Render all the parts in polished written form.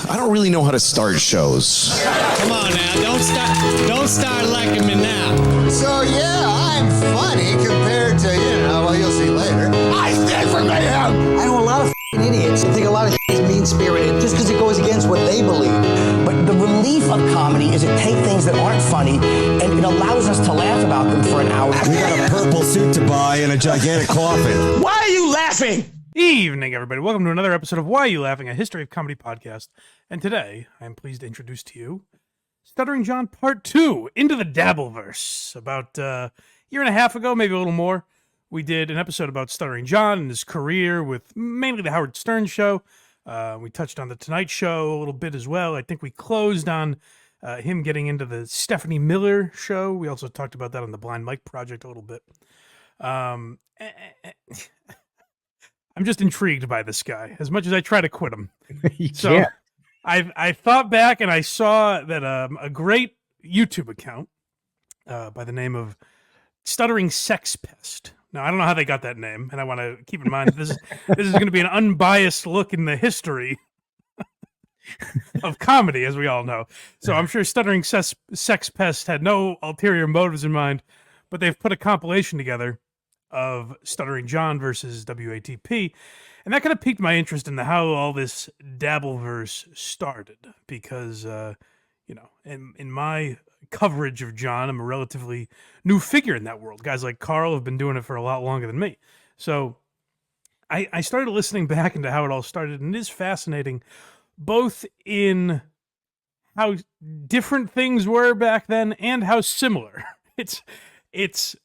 I don't really know how to start shows. Come on now, don't start liking me now. So yeah, I'm funny compared to, well, you'll see later. I stand for mayhem! I know a lot of idiots who think a lot of is mean-spirited just because it goes against what they believe. But the relief of comedy is it takes things that aren't funny and it allows us to laugh about them for an hour. We got a purple suit to buy and a gigantic coffin. Why are you laughing? Evening, everybody. Welcome to another episode of Why Are You Laughing, a history of comedy podcast. And today, I am pleased to introduce to you Stuttering John Part 2, Into the Dabbleverse. About a year and a half ago, maybe a little more, we did an episode about Stuttering John and his career with mainly the Howard Stern show. We touched on the Tonight Show a little bit as well. I think we closed on him getting into the Stephanie Miller show. We also talked about that on the Blind Mike Project a little bit. I'm just intrigued by this guy as much as I try to quit him. So Yeah. I thought back and I saw that a great YouTube account by the name of Stuttering Sex Pest. Now, I don't know how they got that name, and I want to keep in mind this is going to be an unbiased look in the history of comedy, as we all know. So I'm sure Stuttering Sex Pest had no ulterior motives in mind, but they've put a compilation together of Stuttering John versus WATP, and that kind of piqued my interest in how all this Dabbleverse started, because, in my coverage of John, I'm a relatively new figure in that world. Guys like Carl have been doing it for a lot longer than me. So I started listening back into how it all started, and it is fascinating, both in how different things were back then and how similar. It's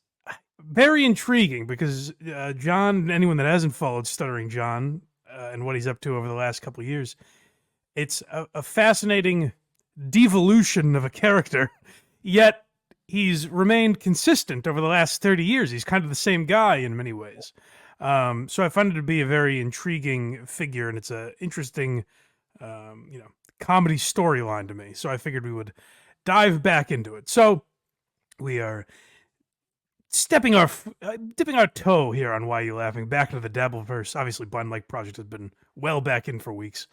very intriguing because John, anyone that hasn't followed Stuttering John and what he's up to over the last couple of years, it's a fascinating devolution of a character, yet he's remained consistent over the last 30 years. He's kind of the same guy in many ways. So I find it to be a very intriguing figure, and it's an interesting, comedy storyline to me. So I figured we would dive back into it. So we are dipping our toe here on Why You Laughing, back into the Dabbleverse. Obviously, Blind Mike Project has been well back in for weeks.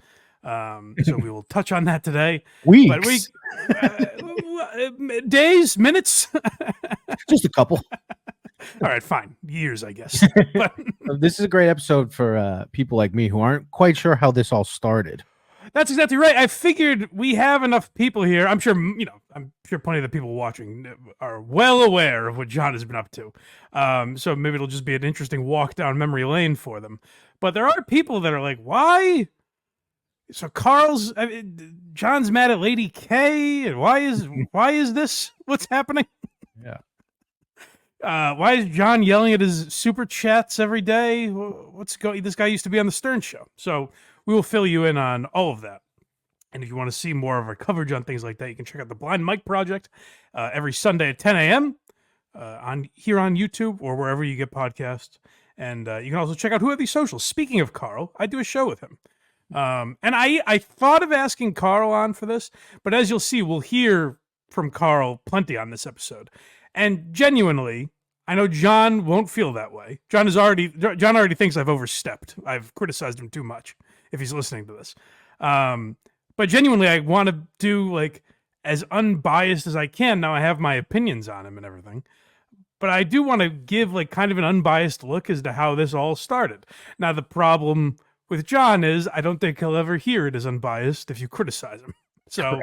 So we will touch on that today. Weeks. But days, minutes? Just a couple. All right, fine. Years, I guess. But This is a great episode for people like me who aren't quite sure how this all started. that's exactly right. I figured we have enough people here. I'm sure, plenty of the people watching are well aware of what John has been up to. So maybe it'll just be an interesting walk down memory lane for them. But there are people that are like, why? So John's mad at Lady K, and why is this what's happening? Yeah. Why is John yelling at his super chats every day? This guy used to be on the Stern show. So we will fill you in on all of that. And if you want to see more of our coverage on things like that, you can check out the Blind Mike Project every Sunday at 10 a.m. On YouTube or wherever you get podcasts. And you can also check out Who Are These Socials. Speaking of Carl, I do a show with him. And I thought of asking Carl on for this, but as you'll see, we'll hear from Carl plenty on this episode. And genuinely, I know John won't feel that way. John already thinks I've overstepped. I've criticized him too much if he's listening to this. But genuinely, I want to do as unbiased as I can. Now I have my opinions on him and everything, but I do want to give kind of an unbiased look as to how this all started. Now the problem with John is I don't think he'll ever hear it as unbiased if you criticize him. So,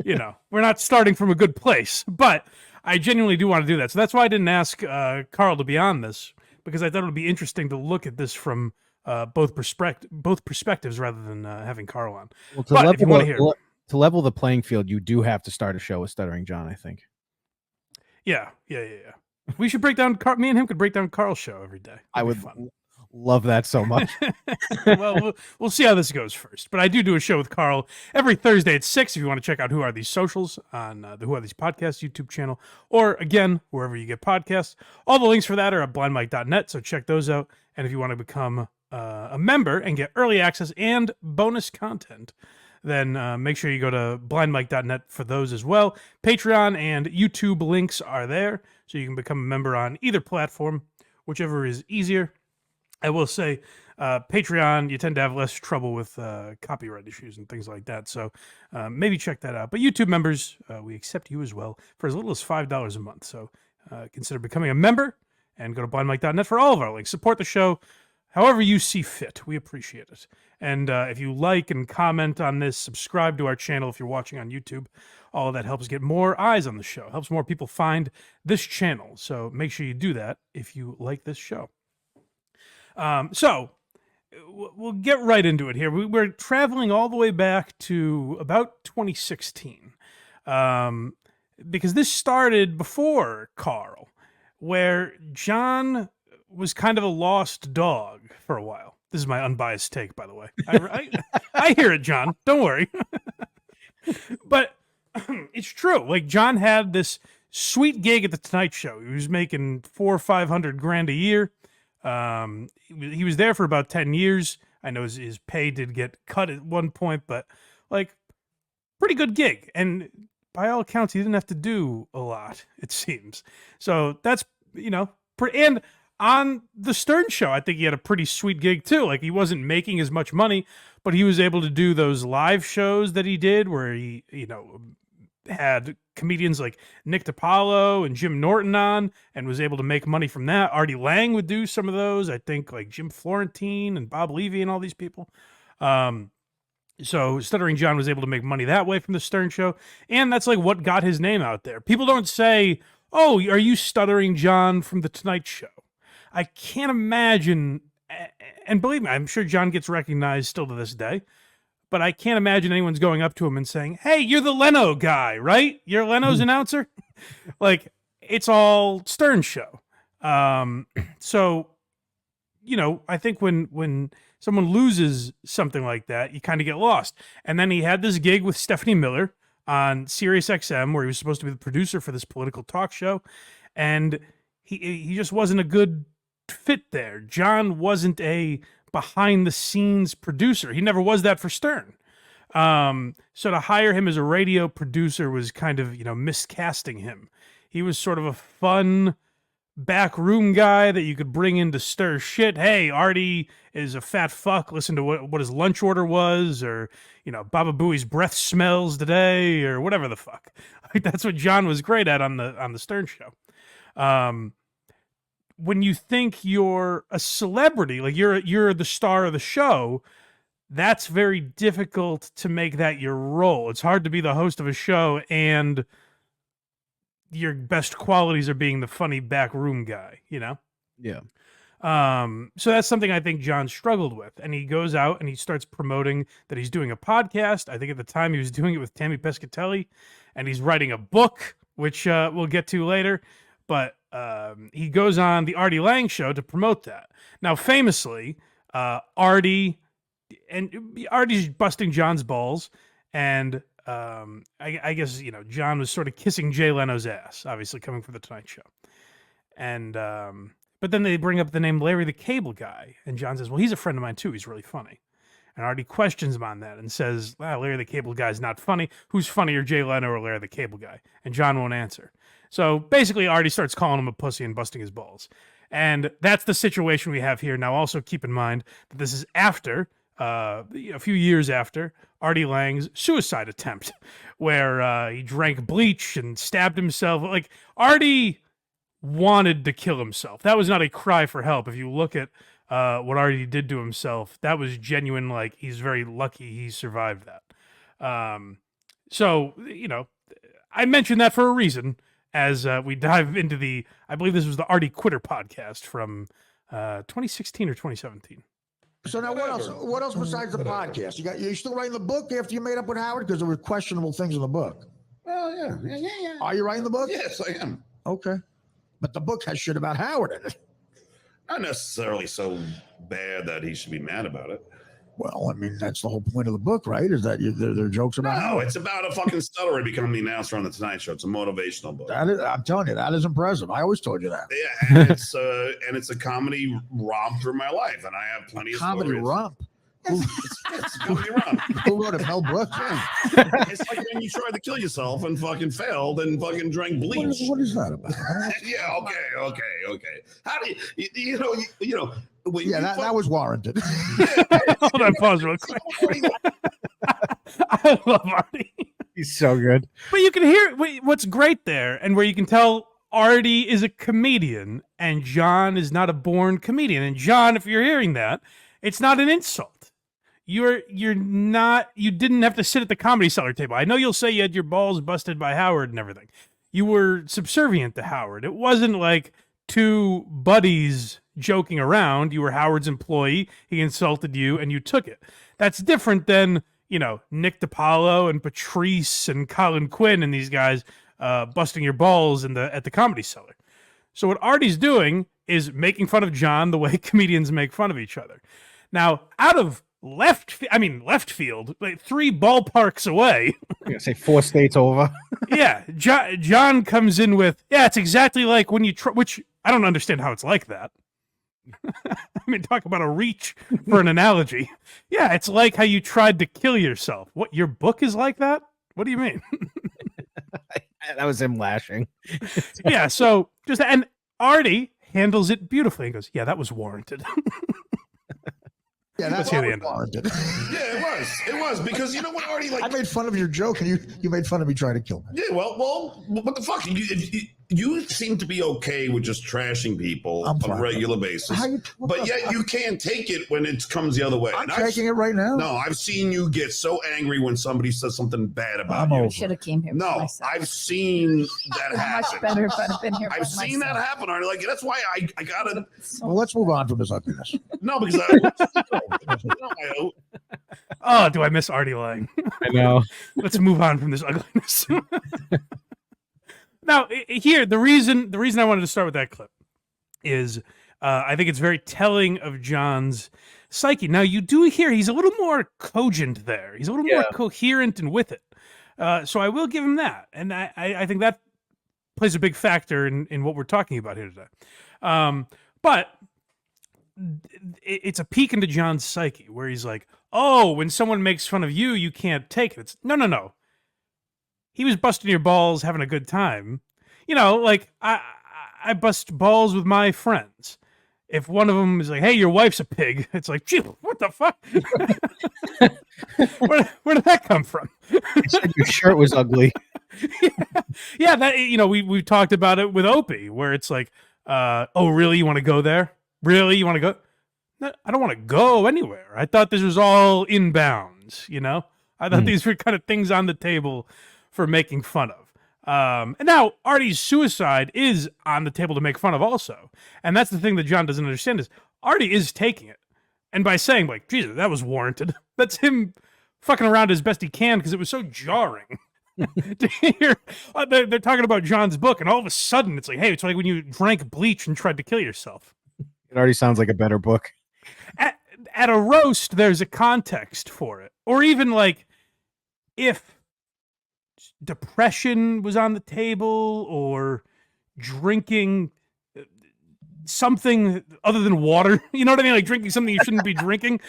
we're not starting from a good place, but I genuinely do want to do that. So that's why I didn't ask Carl to be on this, because I thought it would be interesting to look at this from both perspectives rather than having Carl on. Well, But if you want to hear, to level the playing field, you do have to start a show with Stuttering John, I think. yeah. We should break down. Me and him could break down Carl's show every day. I That'd be would fun. love that so much. Well, we'll see how this goes first. But I do a show with Carl every Thursday at 6 if you want to check out Who Are These Socials on the Who Are These Podcasts YouTube channel, or again, wherever you get podcasts. All the links for that are at blindmike.net, so check those out. And if you want to become a member and get early access and bonus content, then make sure you go to blindmike.net for those as well. Patreon and YouTube links are there, so you can become a member on either platform, whichever is easier. I will say, Patreon, you tend to have less trouble with copyright issues and things like that. So maybe check that out. But YouTube members, we accept you as well for as little as $5 a month. So consider becoming a member and go to blindmike.net for all of our links. Support the show however you see fit. We appreciate it. And if you like and comment on this, subscribe to our channel if you're watching on YouTube. All of that helps get more eyes on the show, helps more people find this channel. So make sure you do that if you like this show. So we'll get right into it here. We're traveling all the way back to about 2016 because this started before Carl, where John was kind of a lost dog for a while. This is my unbiased take, by the way. I hear it, John. Don't worry. But it's true. Like, John had this sweet gig at the Tonight Show. He was making $400,000 or $500,000 a year. He was there for about 10 years. I know his pay did get cut at one point, but like, pretty good gig. And by all accounts, he didn't have to do a lot, it seems. So that's, and on the Stern Show, I think he had a pretty sweet gig too. Like, he wasn't making as much money, but he was able to do those live shows that he did where he, had comedians like Nick DiPaolo and Jim Norton on and was able to make money from that. Artie Lang would do some of those. I think like Jim Florentine and Bob Levy and all these people. So Stuttering John was able to make money that way from the Stern Show. And that's like what got his name out there. People don't say, "Oh, are you Stuttering John from the Tonight Show?" I can't imagine, and believe me, I'm sure John gets recognized still to this day, but I can't imagine anyone's going up to him and saying, "Hey, you're the Leno guy, right? You're Leno's announcer?" Like, it's all Stern Show. So, I think when someone loses something like that, you kind of get lost. And then he had this gig with Stephanie Miller on Sirius XM where he was supposed to be the producer for this political talk show, and he just wasn't a good fit there. John wasn't a behind the scenes producer. He never was that for Stern. So to hire him as a radio producer was kind of, miscasting him. He was sort of a fun backroom guy that you could bring in to stir shit. Hey, Artie is a fat fuck. Listen to what his lunch order was, or, Baba Booey's breath smells today, or whatever the fuck. Like, that's what John was great at on the Stern Show. When you think you're a celebrity, like you're the star of the show, that's very difficult to make that your role. It's hard to be the host of a show and your best qualities are being the funny backroom guy, Yeah. So that's something I think John struggled with. And he goes out and he starts promoting that he's doing a podcast. I think at the time he was doing it with Tammy Pescatelli, and he's writing a book, which we'll get to later. But he goes on the Artie Lang show to promote that. Now, famously, Artie's busting John's balls, and I guess John was sort of kissing Jay Leno's ass, obviously coming from the Tonight Show, and but then they bring up the name Larry the Cable Guy, and John says, "Well, he's a friend of mine too. He's really funny." And Artie questions him on that and says, "Larry the Cable Guy's not funny. Who's funnier, Jay Leno or Larry the Cable Guy?" And John won't answer. So basically, Artie starts calling him a pussy and busting his balls. And that's the situation we have here. Now, also keep in mind that this is after, a few years after, Artie Lang's suicide attempt, where he drank bleach and stabbed himself. Like, Artie wanted to kill himself. That was not a cry for help. If you look at what Artie did to himself, that was genuine. Like, he's very lucky he survived that. So, I mentioned that for a reason. As we dive into I believe this was the Artie Quitter podcast from 2016 or 2017. So now what else? What else besides the podcast? You still writing the book after you made up with Howard? Because there were questionable things in the book. Oh, yeah. Are you writing the book? Yes, I am. Okay. But the book has shit about Howard in it. Not necessarily so bad that he should be mad about it. Well, I mean, that's the whole point of the book, right? Is that there are jokes about No, Howard. it's about a fucking stutterer becoming the announcer on the Tonight Show. It's a motivational book. I'm telling you, that is impressive. I always told you that. Yeah, and it's a comedy romp through my life, and I have plenty of Comedy stories. romp. It's a comedy romp. Who wrote it? Mel Brooks? Yeah. It's like when you tried to kill yourself and fucking failed and fucking drank bleach. What is that about? Yeah, okay. How do you know? when Yeah, you that was warranted. Hold on, pause real quick. I love Artie. He's so good. But you can hear what's great there, and where you can tell Artie is a comedian and John is not a born comedian. And John, if you're hearing that, it's not an insult. You didn't have to sit at the Comedy Cellar table. I know you'll say you had your balls busted by Howard and everything. You were subservient to Howard. It wasn't like two buddies joking around. You were Howard's employee. He insulted you and you took it. That's different than, Nick DiPaolo and Patrice and Colin Quinn and these guys busting your balls at the Comedy Cellar. So what Artie's doing is making fun of John the way comedians make fun of each other. Now, out of left field, like 3 ballparks away. I'm gonna say 4 states over. Yeah, John comes in with, it's exactly like when you which I don't understand how it's like that. I mean, talk about a reach for an analogy. Yeah, it's like how you tried to kill yourself. What, your book is like that? What do you mean? That was him lashing. Yeah, so and Artie handles it beautifully. He goes, yeah, that was warranted. Yeah, that's hear the end of it. warranted. Yeah, it was because you know what, Artie? I made fun of your joke, and you made fun of me trying to kill me. Yeah, well, what the fuck? You seem to be okay with just trashing people on a regular basis, but yet you can't take it when it comes the other way. I'm taking it right now. No, I've seen you get so angry when somebody says something bad about you. Should have came here. No, I've seen that happen. Much better if I'd have been here. I've seen that happen, Artie. Like that's why I gotta. Well, let's move on from this ugliness. No, because Oh, do I miss Artie lying? I know. Let's move on from this ugliness. Now, here, the reason I wanted to start with that clip is I think it's very telling of John's psyche. Now, you do hear he's a little more cogent there. He's a little more coherent and with it. So I will give him that. And I think that plays a big factor in what we're talking about here today. But it's a peek into John's psyche where he's like, oh, when someone makes fun of you, you can't take it. It's no. He was busting your balls, having a good time. Like I bust balls with my friends. If one of them is like, hey, your wife's a pig, it's like, gee, what the fuck? Where did that come from? You said your shirt was ugly. Yeah, that we've talked about it with Opie, where it's like, oh, really? You want to go there? Really? You want to go? No, I don't want to go anywhere. I thought this was all inbounds, I thought these were kind of things on the table for making fun of. And now Artie's suicide is on the table to make fun of also. And that's the thing that John doesn't understand is Artie is taking it. And by saying, like, Jesus, that was warranted, that's him fucking around as best he can because it was so jarring. To hear, they're talking about John's book, and all of a sudden it's like, hey, it's like when you drank bleach and tried to kill yourself. It already sounds like a better book. At a roast, there's a context for it. Or even like if depression was on the table or drinking something other than water, you know what I mean? Like drinking something you shouldn't be drinking.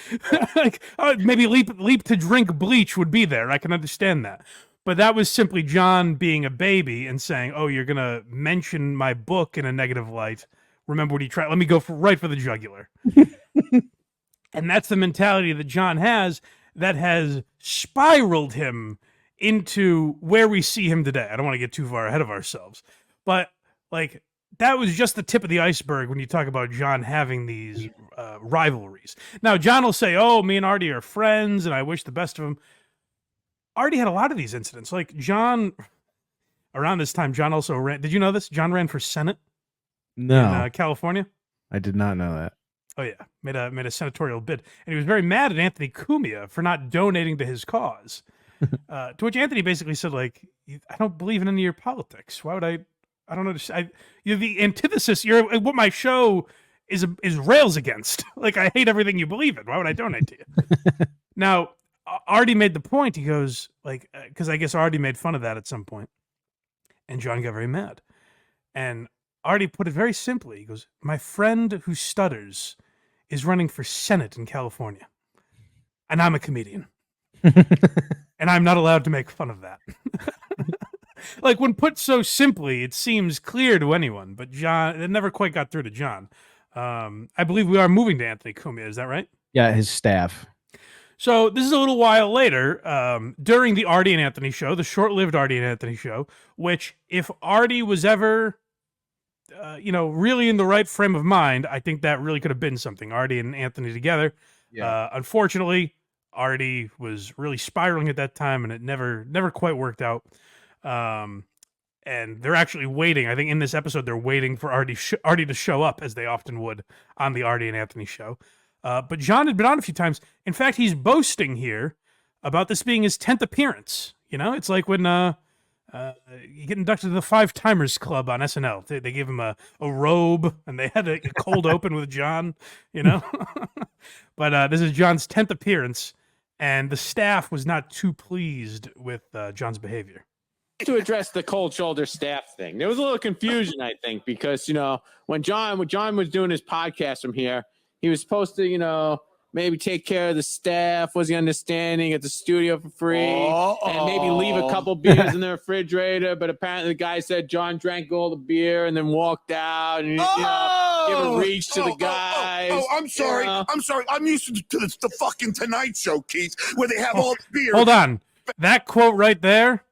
Like maybe leap to drink bleach would be there. I can understand that. But that was simply John being a baby and saying, oh, you're going to mention my book in a negative light. Remember what he tried. Let me go right for the jugular. And that's the mentality that John has that has spiraled him into where we see him today. I don't want to get too far ahead of ourselves, but like that was just the tip of the iceberg when you talk about John having these rivalries. Now, John will say, oh, me and Artie are friends and I wish the best of him. Artie had a lot of these incidents. Like John, around this time, John also ran. Did you know this? John ran for Senate in California. I did not know that. Oh yeah, made a senatorial bid, and he was very mad at Anthony Cumia for not donating to his cause. To which Anthony basically said, like, I don't believe in any of your politics. Why would I? I don't understand. You're the antithesis. You're what my show is rails against. Like, I hate everything you believe in. Why would I donate to you? Now, Artie made the point. He goes, like, because I guess Artie made fun of that at some point, and John got very mad. And Artie put it very simply. He goes, my friend who stutters is running for Senate in California, and I'm a comedian. And I'm not allowed to make fun of that. Like, when put so simply, it seems clear to anyone, but John, it never quite got through to John. I believe we are moving to Anthony Cumia. Is that right? Yeah, his staff. So this is a little while later, during the Artie and Anthony show, the short-lived Artie and Anthony show, which if Artie was ever, really in the right frame of mind, I think that really could have been something. Artie and Anthony together. Yeah. Unfortunately, Artie was really spiraling at that time, and it never quite worked out. And they're actually waiting. I think in this episode, they're waiting for Artie to show up, as they often would on the Artie and Anthony show. But John had been on a few times. In fact, he's boasting here about this being his 10th appearance. You know, it's like when you get inducted to the 5 Timers Club on SNL. They gave him a robe, and they had a cold open with John, you know. But this is John's 10th appearance, and the staff was not too pleased with John's behavior. To address the cold shoulder staff thing, there was a little confusion, I think, because, when John was doing his podcast from here, he was supposed to, maybe take care of the staff, was he understanding, at the studio for free, and maybe leave a couple beers in the refrigerator. But apparently the guy said John drank all the beer and then walked out and, give a reach to the guys. I'm sorry. I'm sorry. I'm used to the fucking Tonight Show, Keith, where they have all the beer. Hold on. That quote right there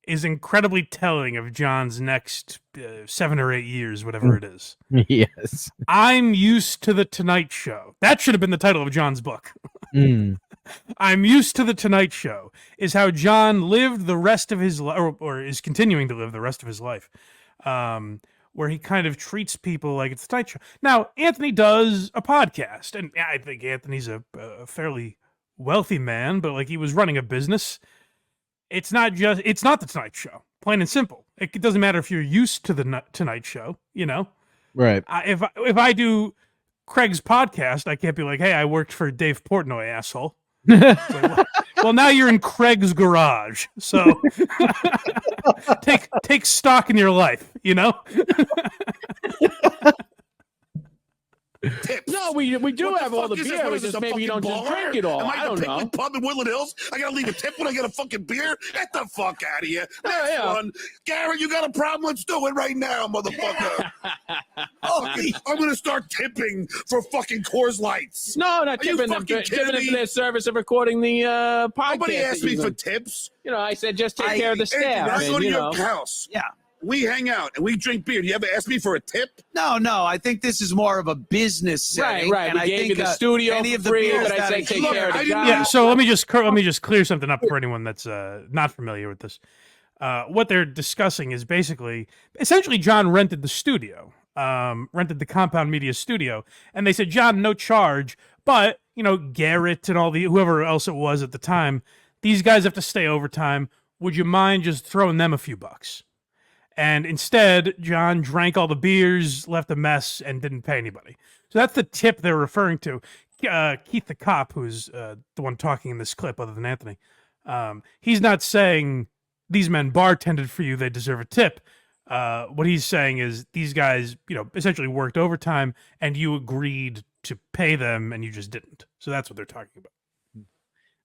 is incredibly telling of John's next 7 or 8 years, whatever it is. Yes. I'm used to the Tonight Show. That should have been the title of John's book. I'm used to the Tonight Show is how John lived the rest of his life, or is continuing to live the rest of his life, where he kind of treats people like it's the Tonight Show. Now, Anthony does a podcast, and I think Anthony's a fairly wealthy man, but like he was running a business. It's not the Tonight Show, plain and simple. It doesn't matter if you're used to the Tonight Show, Right. If I do Craig's podcast, I can't be like, hey, I worked for Dave Portnoy, asshole. Like, well, now you're in Craig's garage, so take stock in your life, Tips. No, we do have all the beer. We just maybe you don't just drink it all. Am I don't know. Pub in Woodland Hills? I gotta leave a tip when I get a fucking beer? Get the fuck out of here. That's fun. Garrett, you got a problem? Let's do it right now, motherfucker. I'm gonna start tipping for fucking Coors Lights. No, not tipping them. Tipping them for their service of recording the podcast. Nobody asked me for tips. I said just take care of the staff. I go to your house. Yeah. We hang out and we drink beer. Do you ever ask me for a tip? No. I think this is more of a business setting. Right. And We gave you the studio any for of the free, beers but I said take care of the guy. Yeah. So let me just clear something up for anyone that's not familiar with this. What they're discussing is essentially John rented the studio, rented the Compound Media studio, and they said, John, no charge, but Garrett and whoever else it was at the time, these guys have to stay overtime. Would you mind just throwing them a few bucks? And instead, John drank all the beers, left a mess, and didn't pay anybody. So that's the tip they're referring to. Keith the cop, who's the one talking in this clip other than Anthony, he's not saying these men bartended for you, they deserve a tip. What he's saying is these guys, essentially worked overtime, and you agreed to pay them, and you just didn't. So that's what they're talking about.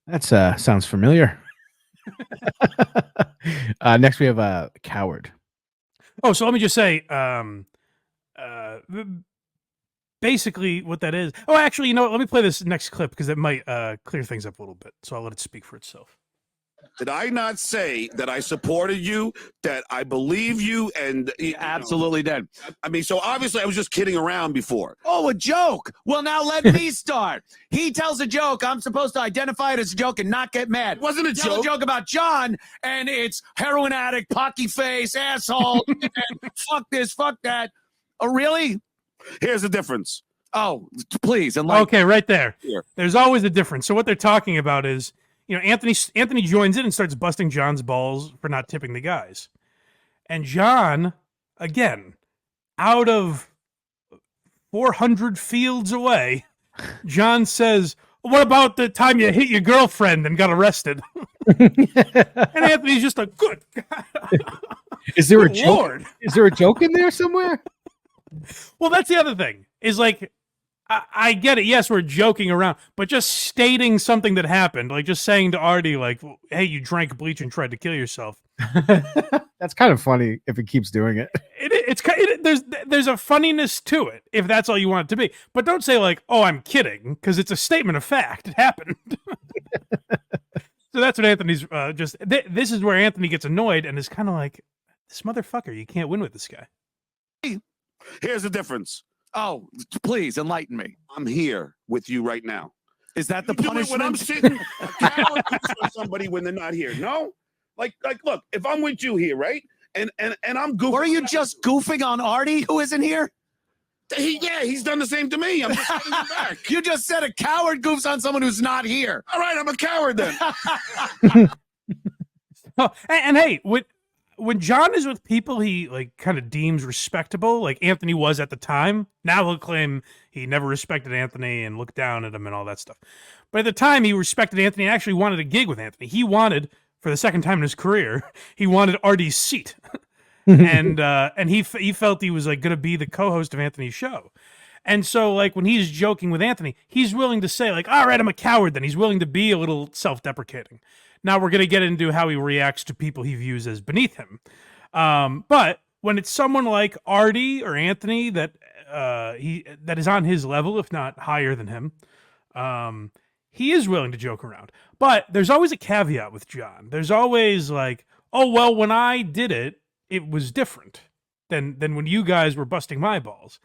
That sounds familiar. Next, we have a coward. Oh, so let me just say, basically what that is. Oh, actually, let me play this next clip because it might clear things up a little bit. So I'll let it speak for itself. Did I not say that I supported you, that I believe you, and absolutely did. I mean, so obviously I was just kidding around before. Oh, a joke. Well, now let me start. He tells a joke. I'm supposed to identify it as a joke and not get mad. It wasn't a Tell joke. a joke about John, and it's heroin addict, pocky face, asshole, and fuck this, fuck that. Oh, really? Here's the difference. Oh, please. Okay, right there. Here. There's always a difference. So what they're talking about is, Anthony joins in and starts busting John's balls for not tipping the guys. And John, again, out of 400 fields away, John says, what about the time you hit your girlfriend and got arrested? And Anthony's just like, good God. Is there a joke? Lord. Is there a joke in there somewhere? Well, that's the other thing, is like, I get it. Yes, we're joking around, but just stating something that happened, like just saying to Artie, like, hey, you drank bleach and tried to kill yourself. That's kind of funny if it keeps doing it. It there's a funniness to it if that's all you want it to be. But don't say like, "Oh, I'm kidding," because it's a statement of fact. It happened. So that's what Anthony's this is where Anthony gets annoyed and is kind of like, "This motherfucker, you can't win with this guy." Here's the difference. Oh, please enlighten me. I'm here with you right now. Is that the You do it punishment? when I'm sitting a coward with somebody when they're not here? No, like look, if I'm with you here, right, and I'm goofing. Were you just goofing on Artie, who isn't here? He's done the same to me. I'm just having him back. You just said a coward goofs on someone who's not here. All right, I'm a coward then. Oh, and hey, when John is with people he like kind of deems respectable, like Anthony was at the time, now he'll claim he never respected Anthony and looked down at him and all that stuff. But at the time, he respected Anthony and actually wanted a gig with Anthony. He wanted, for the second time in his career, he wanted Artie's seat. and he felt he was like going to be the co-host of Anthony's show. And so like when he's joking with Anthony, he's willing to say like, all right, I'm a coward then. He's willing to be a little self-deprecating. Now we're going to get into how he reacts to people he views as beneath him. But when it's someone like Artie or Anthony that is on his level, if not higher than him, he is willing to joke around. But there's always a caveat with John. There's always like, oh, well, when I did it, it was different than when you guys were busting my balls.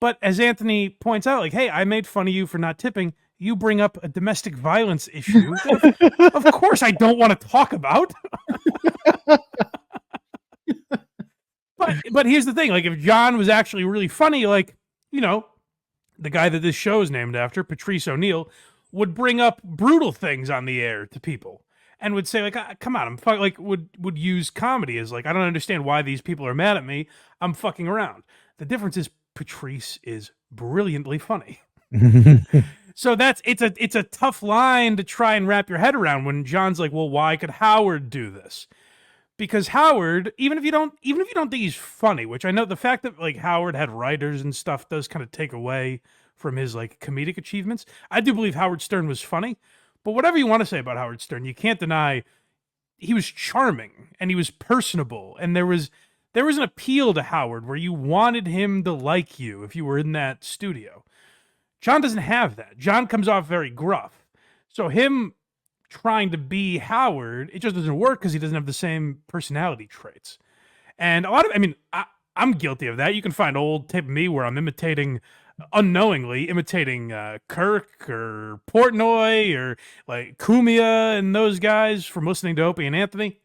But as Anthony points out, like, hey, I made fun of you for not tipping. You bring up a domestic violence issue. Of course I don't want to talk about. But here's the thing. Like, if John was actually really funny, like, you know, the guy that this show is named after, Patrice O'Neill, would bring up brutal things on the air to people and would say, like, come on, would use comedy as, like, I don't understand why these people are mad at me. I'm fucking around. The difference is Patrice is brilliantly funny. So it's a tough line to try and wrap your head around when John's like, well, why could Howard do this? Because Howard, even if you don't think he's funny, which I know the fact that like Howard had writers and stuff does kind of take away from his like comedic achievements. I do believe Howard Stern was funny, but whatever you want to say about Howard Stern, you can't deny he was charming and he was personable, and there was an appeal to Howard where you wanted him to like you if you were in that studio. John doesn't have that. John comes off very gruff. So him trying to be Howard, it just doesn't work because he doesn't have the same personality traits. And I'm guilty of that. You can find old tape of me where I'm unknowingly imitating Kirk or Portnoy or like Cumia and those guys from listening to Opie and Anthony.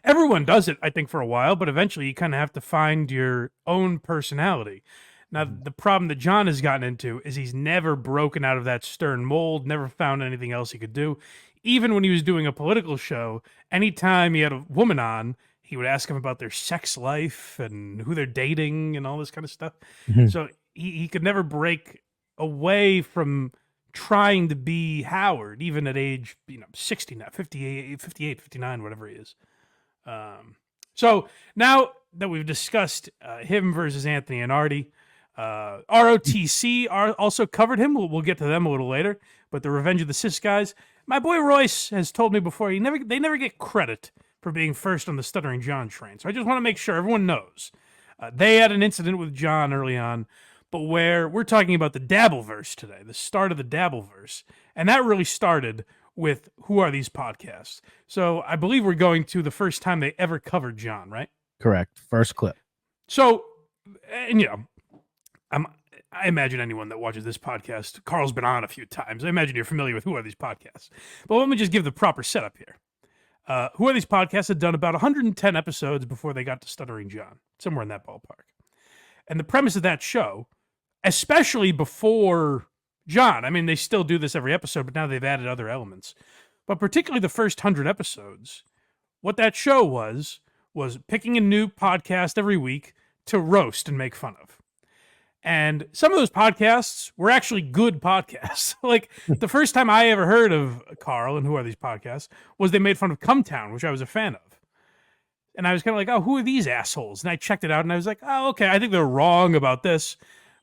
Everyone does it, I think, for a while, but eventually you kind of have to find your own personality. Now, the problem that John has gotten into is he's never broken out of that Stern mold, never found anything else he could do. Even when he was doing a political show, anytime he had a woman on, he would ask them about their sex life and who they're dating and all this kind of stuff. Mm-hmm. So he could never break away from trying to be Howard, even at age 60 now, 58, 59, whatever he is. So now that we've discussed him versus Anthony and Artie, ROTC also covered him. We'll get to them a little later. But the Revenge of the Cis guys, my boy Royce has told me before, they never get credit for being first on the Stuttering John train. So I just want to make sure everyone knows. They had an incident with John early on, but where we're talking about the Dabbleverse today, the start of the Dabbleverse. And that really started with Who Are These Podcasts? So I believe we're going to the first time they ever covered John, right? Correct. First clip. So, and I imagine anyone that watches this podcast, Carl's been on a few times. I imagine you're familiar with Who Are These Podcasts? But let me just give the proper setup here. Who Are These Podcasts had done about 110 episodes before they got to Stuttering John, somewhere in that ballpark. And the premise of that show, especially before John, I mean, they still do this every episode, but now they've added other elements. But particularly the first 100 episodes, what that show was picking a new podcast every week to roast and make fun of. And some of those podcasts were actually good podcasts. Like, the first time I ever heard of Carl and Who Are These Podcasts was they made fun of Cumtown, which I was a fan of. And I was kind of like, oh, who are these assholes? And I checked it out, and I was like, oh, okay, I think they're wrong about this.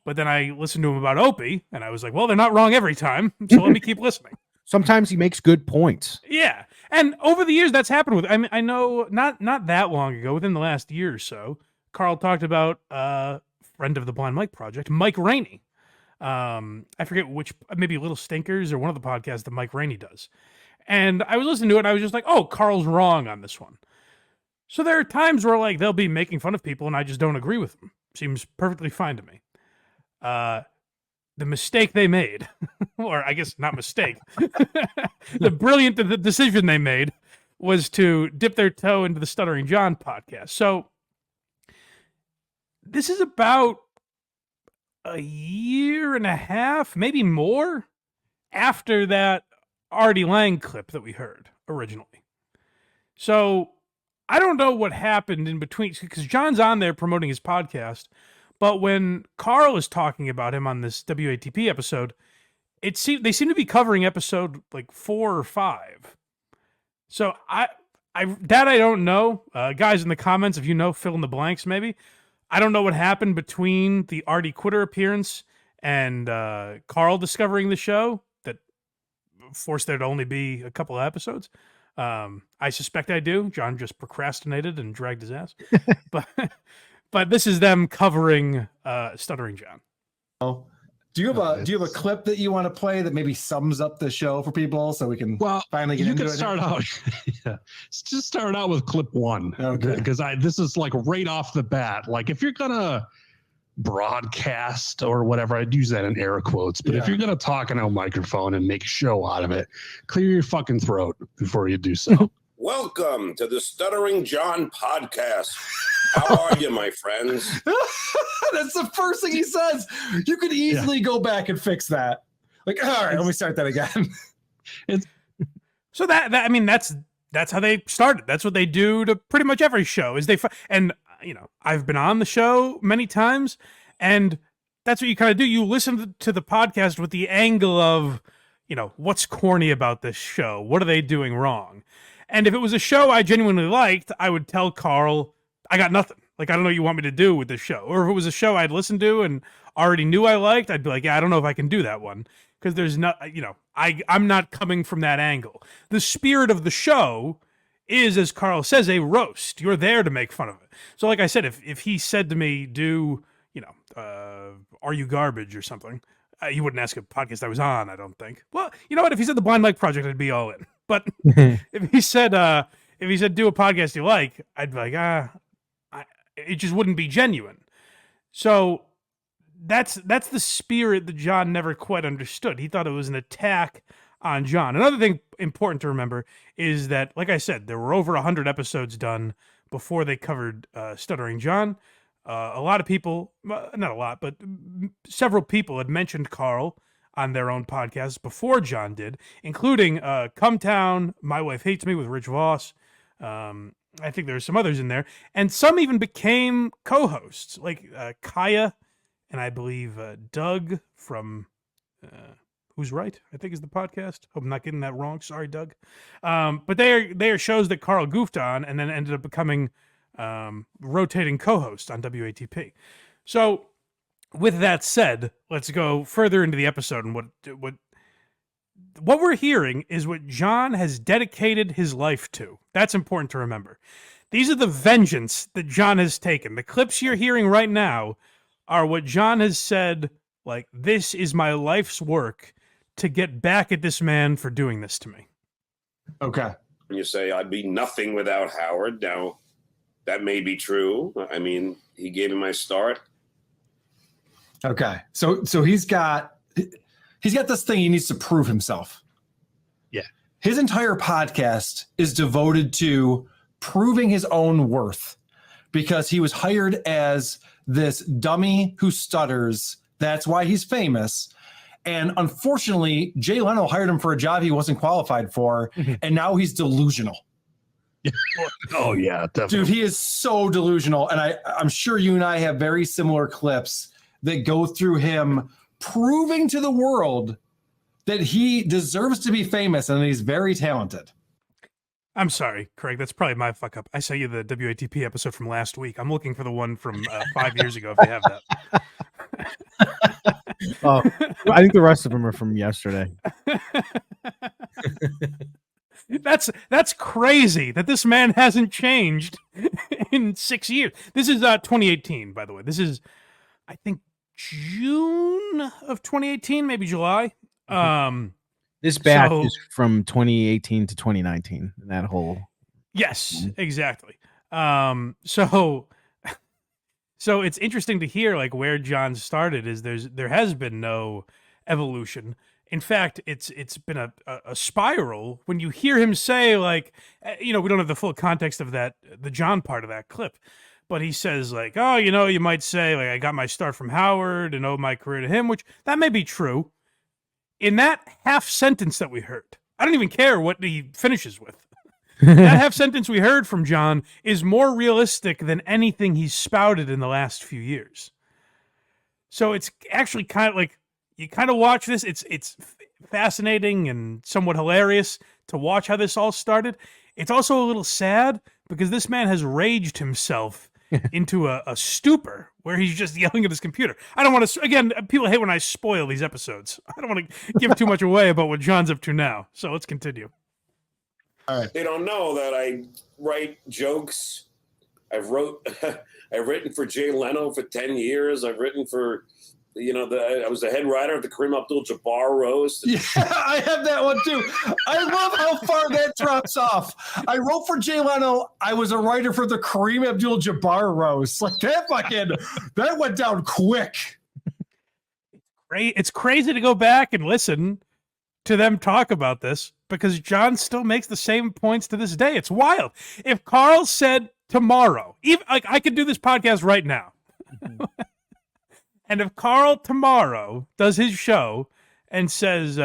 But then I listened to them about Opie, and I was like, well, they're not wrong every time, so let me keep listening. Sometimes he makes good points. Yeah. And over the years, that's happened with, I know not that long ago, within the last year or so, Carl talked about friend of the Blind Mike Project, Mike Rainey. I forget which, maybe Little Stinkers or one of the podcasts that Mike Rainey does. And I was listening to it and I was just like, oh, Carl's wrong on this one. So there are times where like they'll be making fun of people and I just don't agree with them. Seems perfectly fine to me. The mistake they made, or I guess not mistake, the brilliant decision they made was to dip their toe into the Stuttering John podcast. So this is about a year and a half, maybe more, after that Artie Lang clip that we heard originally. So I don't know what happened in between, because John's on there promoting his podcast, but when Carl is talking about him on this WATP episode, they seem to be covering episode like 4 or 5. So I don't know. Guys in the comments, if you know, fill in the blanks maybe. I don't know what happened between the Artie Quitter appearance and Carl discovering the show that forced there to only be a couple of episodes. I suspect I do. John just procrastinated and dragged his ass. But this is them covering Stuttering John. Oh, do you have a clip that you want to play that maybe sums up the show for people so we can finally get into it? Start out. Yeah, just start out with clip 1. Okay. Because this is like right off the bat. Like if you're gonna broadcast or whatever, I'd use that in air quotes. But if you're gonna talk on a microphone and make a show out of it, clear your fucking throat before you do so. Welcome to the Stuttering John podcast. How are you, my friends? That's the first thing he says. You could easily go back and fix that. Like, all right, let me start that again. So that's how they started. That's what they do to pretty much every show. And I've been on the show many times, and that's what you kind of do. You listen to the podcast with the angle of, what's corny about this show? What are they doing wrong? And if it was a show I genuinely liked, I would tell Carl, I got nothing. Like, I don't know what you want me to do with this show. Or if it was a show I'd listened to and already knew I liked, I'd be like, yeah, I don't know if I can do that one. Because there's not, I'm not coming from that angle. The spirit of the show is, as Carl says, a roast. You're there to make fun of it. So like I said, if he said to me, are you garbage or something, you wouldn't ask a podcast I was on, I don't think. Well, you know what? If he said the Blind Mike Project, I'd be all in. But if he said do a podcast you like, I'd be like, it just wouldn't be genuine. So that's the spirit that John never quite understood. He thought it was an attack on John. Another thing important to remember is that, like I said, there were over 100 episodes done before they covered Stuttering John. A lot of people, not a lot, but several people had mentioned Carl on their own podcasts before John did, including Come Town, My Wife Hates Me with Rich Voss. I think there's some others in there. And some even became co-hosts, like Kaya and I believe Doug from Who's Right, I think is the podcast. Hope I'm not getting that wrong. Sorry, Doug. But they are shows that Carl goofed on and then ended up becoming rotating co-host on WATP. So with that said, let's go further into the episode. And what we're hearing is what John has dedicated his life to. That's important to remember. These are the vengeance that John has taken. The clips you're hearing right now are what John has said, like, this is my life's work to get back at this man for doing this to me. Okay. When you say I'd be nothing without Howard, now that may be true. I mean, he gave me my start. Okay. So he's got this thing he needs to prove himself. Yeah. His entire podcast is devoted to proving his own worth because he was hired as this dummy who stutters. That's why he's famous. And unfortunately, Jay Leno hired him for a job he wasn't qualified for. And now he's delusional. Oh, yeah, definitely. Dude, he is so delusional. And I'm sure you and I have very similar clips that go through him proving to the world that he deserves to be famous and that he's very talented. I'm sorry, Craig. That's probably my fuck up. I sent you the WATP episode from last week. I'm looking for the one from 5 years ago if they have that. Oh, I think the rest of them are from yesterday. That's crazy that this man hasn't changed in 6 years. This is 2018, by the way. This is, I think, June of 2018, maybe July. This batch is from 2018 to 2019. That whole. Yes, exactly. So it's interesting to hear like where John started. Is there has been no evolution. In fact, it's been a spiral. When you hear him say like, we don't have the full context of the John part of that clip, but he says like, oh, you might say like I got my start from Howard and owe my career to him, which that may be true. In that half sentence that we heard, I don't even care what he finishes with. That half sentence we heard from John is more realistic than anything he's spouted in the last few years. So it's actually kind of like, you kind of watch this. It's fascinating and somewhat hilarious to watch how this all started. It's also a little sad because this man has raged himself into a stupor where he's just yelling at his computer. I don't want to, again, people hate when I spoil these episodes. I don't want to give too much away about what John's up to now. So let's continue. All right. They don't know that I write jokes. I've written for Jay Leno for 10 years. I've written for, I was the head writer of the Kareem Abdul-Jabbar roast. Yeah, I have that one too. I love how far that drops off. I wrote for Jay Leno. I was a writer for the Kareem Abdul-Jabbar roast. Like that went down quick. It's crazy to go back and listen to them talk about this because John still makes the same points to this day. It's wild. If Carl said tomorrow, even like I could do this podcast right now. And if Carl tomorrow does his show and says,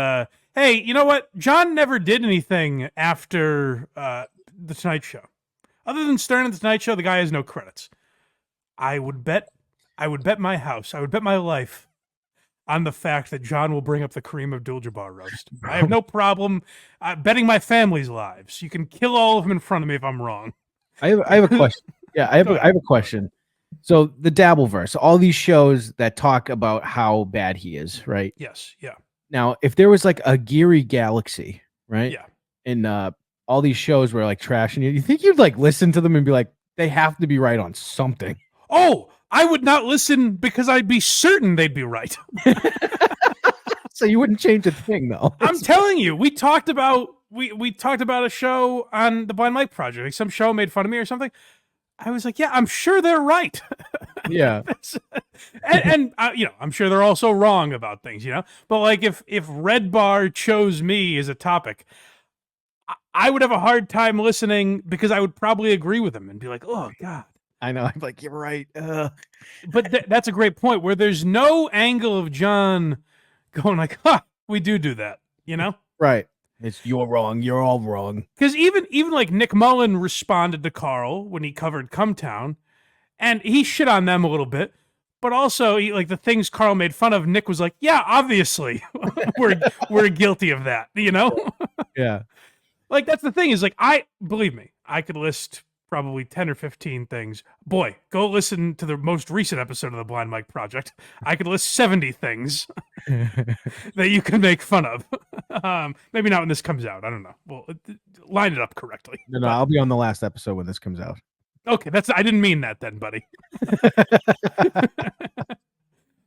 hey, you know what? John never did anything after The Tonight Show. Other than Stern and The Tonight Show, the guy has no credits. I would bet my house, I would bet my life on the fact that John will bring up the Kareem Abdul-Jabbar roast. I have no problem betting my family's lives. You can kill all of them in front of me if I'm wrong. I have a question. Yeah, I have a question. So the Dabbleverse, all these shows that talk about how bad he is, right? Yes, yeah. Now, if there was like a Geary Galaxy, right? Yeah. And all these shows were like trash, and you think you'd like listen to them and be like, they have to be right on something. Oh, I would not listen because I'd be certain they'd be right. So you wouldn't change a thing, though. I'm telling you, we talked about a show on the Blind Mike Project. Like some show made fun of me or something. I was like, yeah, I'm sure they're right. Yeah. and I'm sure they're also wrong about things, But like if Red Bar chose me as a topic, I would have a hard time listening because I would probably agree with them and be like, oh, God. I know. I'm like, you're right. But that's a great point where there's no angle of John going like, we do that, Right. It's you're wrong. You're all wrong. Because even like Nick Mullen responded to Carl when he covered Cumtown, and he shit on them a little bit. But also, like the things Carl made fun of, Nick was like, "Yeah, obviously, we're guilty of that," Yeah. Like that's the thing is like believe me, I could list probably 10 or 15 things. Boy, go listen to the most recent episode of the Blind Mike Project. I could list 70 things that you can make fun of. Maybe not when this comes out. I don't know. Well, line it up correctly. No, I'll be on the last episode when this comes out. Okay, I didn't mean that then, buddy.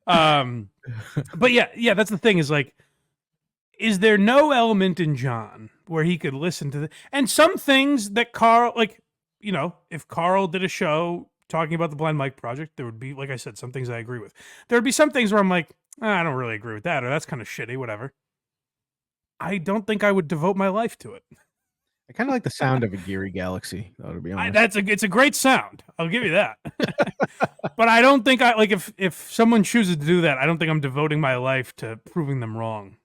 But yeah, that's the thing is like, is there no element in John where he could listen to and some things that Carl, like, if Carl did a show talking about the Blind Mike Project, there would be, like I said, some things I agree with. There would be some things where I'm like, I don't really agree with that, or that's kind of shitty, whatever. I don't think I would devote my life to it. I kind of like the sound of a Geary Galaxy, though, to be honest. It's a great sound. I'll give you that. But I don't think if someone chooses to do that, I don't think I'm devoting my life to proving them wrong,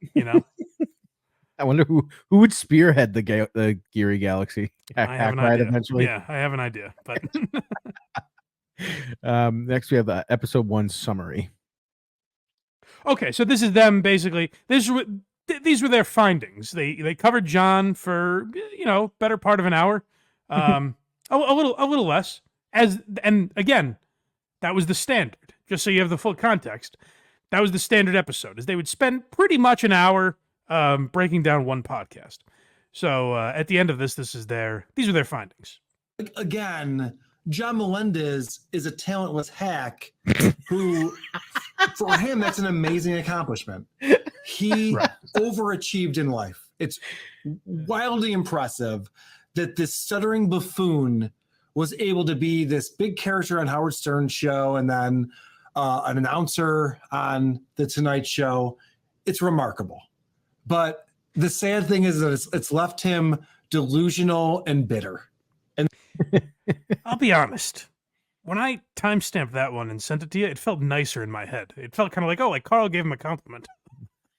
I wonder who would spearhead the Geary Galaxy. I have an idea. Eventually. Yeah, I have an idea. But next we have episode 1 summary. Okay, so this is them basically. These were their findings. They covered John for better part of an hour, a little less. And again, that was the standard. Just so you have the full context, that was the standard episode. Is they would spend pretty much an hour breaking down one podcast. So at the end of these are their findings. Again, John Melendez is a talentless hack who, for him, that's an amazing accomplishment. He overachieved in life. It's wildly impressive that this stuttering buffoon was able to be this big character on Howard Stern's show and then an announcer on The Tonight Show. It's remarkable. But the sad thing is that it's left him delusional and bitter. And I'll be honest. When I timestamped that one and sent it to you, it felt nicer in my head. It felt kind of like, oh, like Carl gave him a compliment.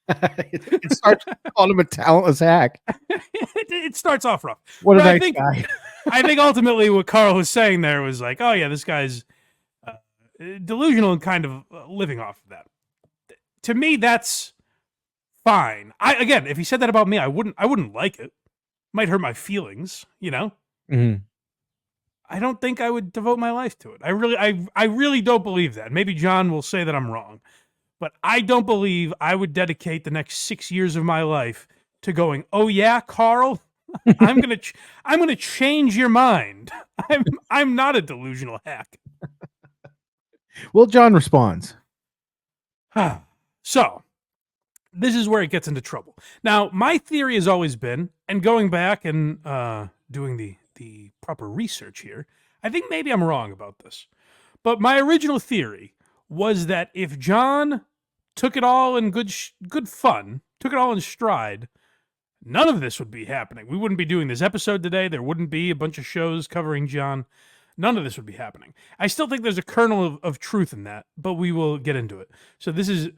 It starts calling him a talentless hack. It starts off rough. What a But nice guy. I think ultimately what Carl was saying there was like, oh yeah, this guy's delusional and kind of living off of that. To me, that's fine. Again, if he said that about me, I wouldn't like it. Might hurt my feelings, you know. Mm-hmm. I don't think I would devote my life to it. I really don't believe that. Maybe John will say that I'm wrong, but I don't believe I would dedicate the next 6 years of my life to going, oh yeah, Carl, I'm gonna change your mind. I'm not a delusional hack. Well, John responds. So, this is where it gets into trouble. Now, my theory has always been, and going back and doing the proper research here, I think maybe I'm wrong about this. But my original theory was that if John took it all in good fun, took it all in stride, none of this would be happening. We wouldn't be doing this episode today. There wouldn't be a bunch of shows covering John. None of this would be happening. I still think there's a kernel of truth in that, but we will get into it. So this is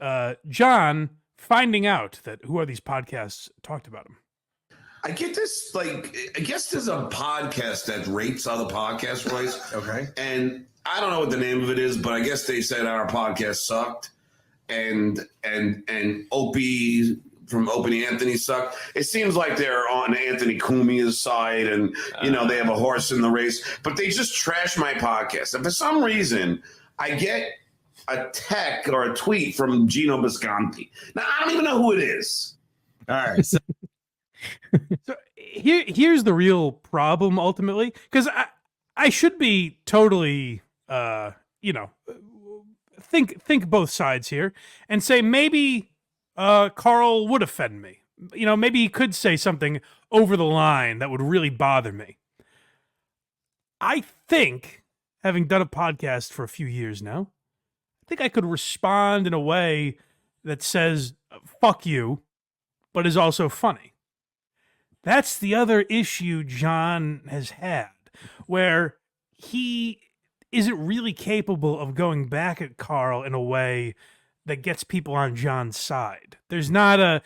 John finding out that who are these podcasts talked about him. I get this, like, I guess there's a podcast that rates other podcasts, right? Okay. And I don't know what the name of it is, but I guess they said our podcast sucked. And Opie from Opie Anthony sucked. It seems like they're on Anthony Cumia's side and, you know, they have a horse in the race. But they just trash my podcast. And for some reason, I get a tech or a tweet from Gino Bisconti. Now, I don't even know who it is. all right. So Here's the real problem ultimately, because I should be totally think both sides here and say maybe Carl would offend me. You know, maybe he could say something over the line that would really bother me. I think, having done a podcast for a few years now, I think I could respond in a way that says fuck you, but is also funny. That's the other issue John has had, where he isn't really capable of going back at Carl in a way that gets people on John's side. There's not a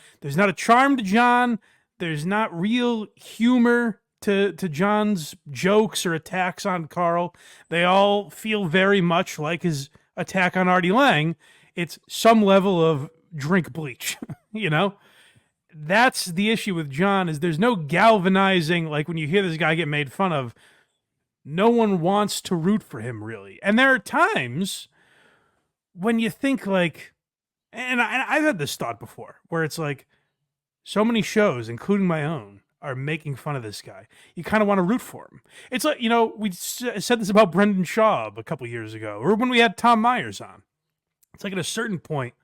charm to John. There's not real humor to John's jokes or attacks on Carl. They all feel very much like his attack on Artie Lang. It's some level of drink bleach, you know? That's the issue with John, is there's no galvanizing, like when you hear this guy get made fun of, no one wants to root for him, really. And there are times when you think like, and I've had this thought before, where it's like, so many shows, including my own, are making fun of this guy. You kind of want to root for him. It's like, you know, we said this about Brendan Schaub a couple years ago, or when we had Tom Myers on. It's like at a certain point,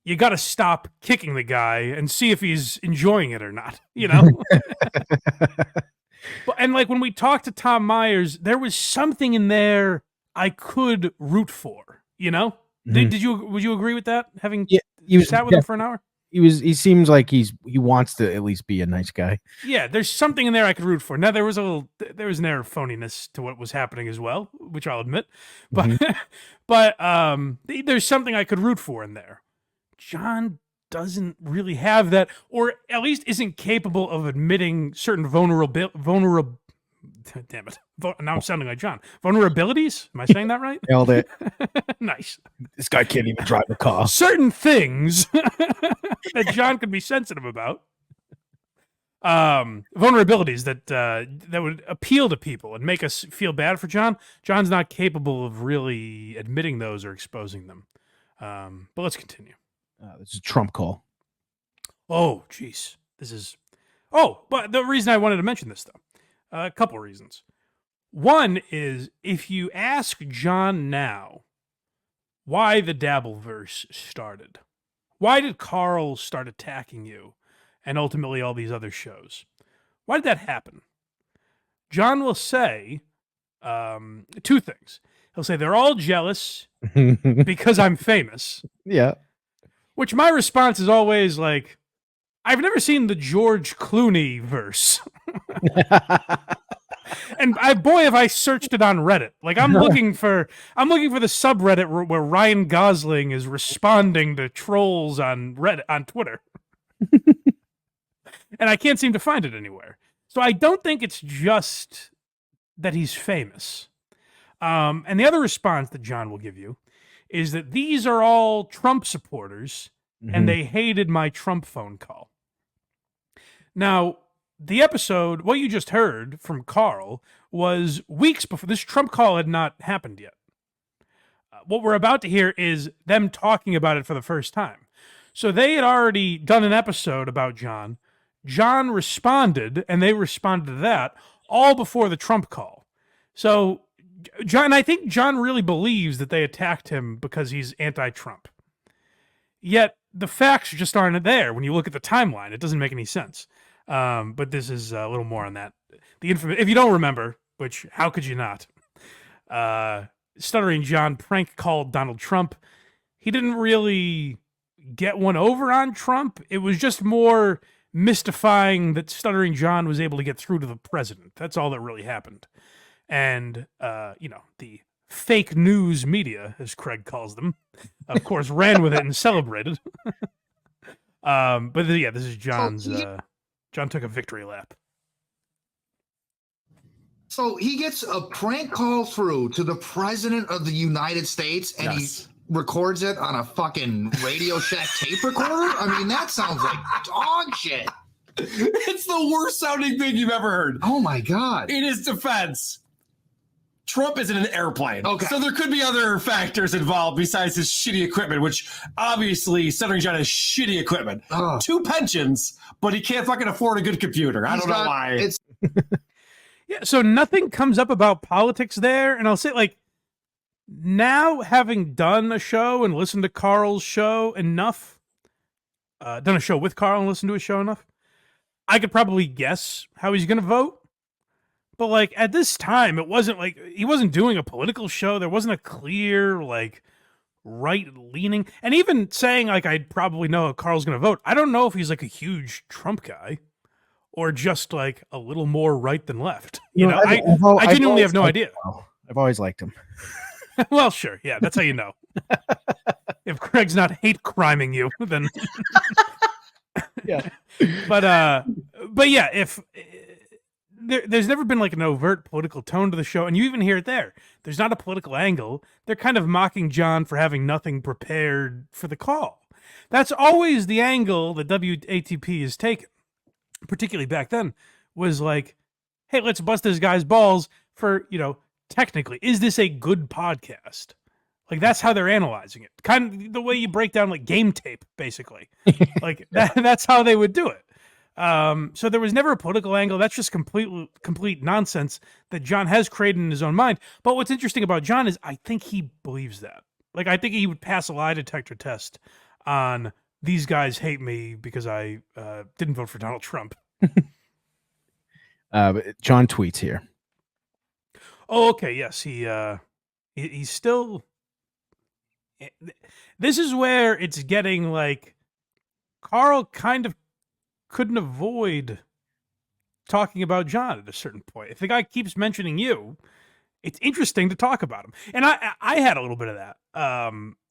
you got to stop kicking the guy and see if he's enjoying it or not, you know? And like when we talked to Tom Myers, there was something in there I could root for, you know? Mm-hmm. Would you agree with that? Having sat with him for an hour? He seems like he wants to at least be a nice guy. Yeah, there's something in there I could root for. Now there was an air of phoniness to what was happening as well, which I'll admit. But but there's something I could root for in there. John doesn't really have that, or at least isn't capable of admitting certain damn it. Now I'm sounding like John. Vulnerabilities? Am I saying that right? Nailed it. Nice. This guy can't even drive a car. Certain things that John could be sensitive about. Vulnerabilities that would appeal to people and make us feel bad for John. John's not capable of really admitting those or exposing them. But let's continue. This is a Trump call. Oh, jeez. But the reason I wanted to mention this, though, a couple reasons. One is, if you ask John now why the Dabbleverse started, why did Carl start attacking you and ultimately all these other shows? Why did that happen? John will say two things. He'll say they're all jealous because I'm famous. Yeah. Which my response is always like, I've never seen the George Clooney verse. And boy, have I searched it on Reddit. Like I'm looking for the subreddit where Ryan Gosling is responding to trolls on Reddit, on Twitter. And I can't seem to find it anywhere. So I don't think it's just that he's famous. And the other response that John will give you is that these are all Trump supporters and they hated my Trump phone call. Now, the episode, what you just heard from Carl, was weeks before. This Trump call had not happened yet. What we're about to hear is them talking about it for the first time. So they had already done an episode about John. John responded, and they responded to that all before the Trump call. So I think John really believes that they attacked him because he's anti-Trump. Yet the facts just aren't there. When you look at the timeline, it doesn't make any sense. But this is a little more on that. If you don't remember, which how could you not? Stuttering John prank called Donald Trump. He didn't really get one over on Trump. It was just more mystifying that Stuttering John was able to get through to the president. That's all that really happened. And, the fake news media, as Craig calls them, of course, ran with it and celebrated. But yeah, this is John's... John took a victory lap. So he gets a prank call through to the president of the United States and he records it on a fucking Radio Shack tape recorder? I mean, that sounds like dog shit. It's the worst sounding thing you've ever heard. Oh my God. In his defense, Trump is in an airplane. Okay. So there could be other factors involved besides his shitty equipment, which obviously Stuttering John has shitty equipment. 2 pensions, but he can't fucking afford a good computer. I don't know why. Yeah, so nothing comes up about politics there. And I'll say, like, now having done a show and listened to Carl's show enough, done a show with Carl and listened to his show enough, I could probably guess how he's going to vote. But, like, at this time, it wasn't like he wasn't doing a political show. There wasn't a clear, like, right-leaning. And even saying, like, I'd probably know how Carl's going to vote, I don't know if he's, like, a huge Trump guy or just, like, a little more right than left. You know, I genuinely have no idea. I've always liked him. Well, sure. Yeah, that's how you know. If Craig's not hate criming you, then... Yeah. But yeah, if... There's never been like an overt political tone to the show, and you even hear it there. There's not a political angle. They're kind of mocking John for having nothing prepared for the call. That's always the angle that WATP has taken, particularly back then, was like, hey, let's bust this guy's balls for, technically, is this a good podcast? Like, that's how they're analyzing it. Kind of the way you break down like game tape, basically. Like that's how they would do it. So there was never a political angle. That's just complete nonsense that John has created in his own mind. But what's interesting about John is I think he believes that. Like, I think he would pass a lie detector test on these guys hate me because I didn't vote for Donald Trump. But John tweets here. Oh, okay. Yes. He's still, this is where it's getting like Carl kind of couldn't avoid talking about John at a certain point. If the guy keeps mentioning you, it's interesting to talk about him. And I had a little bit of that,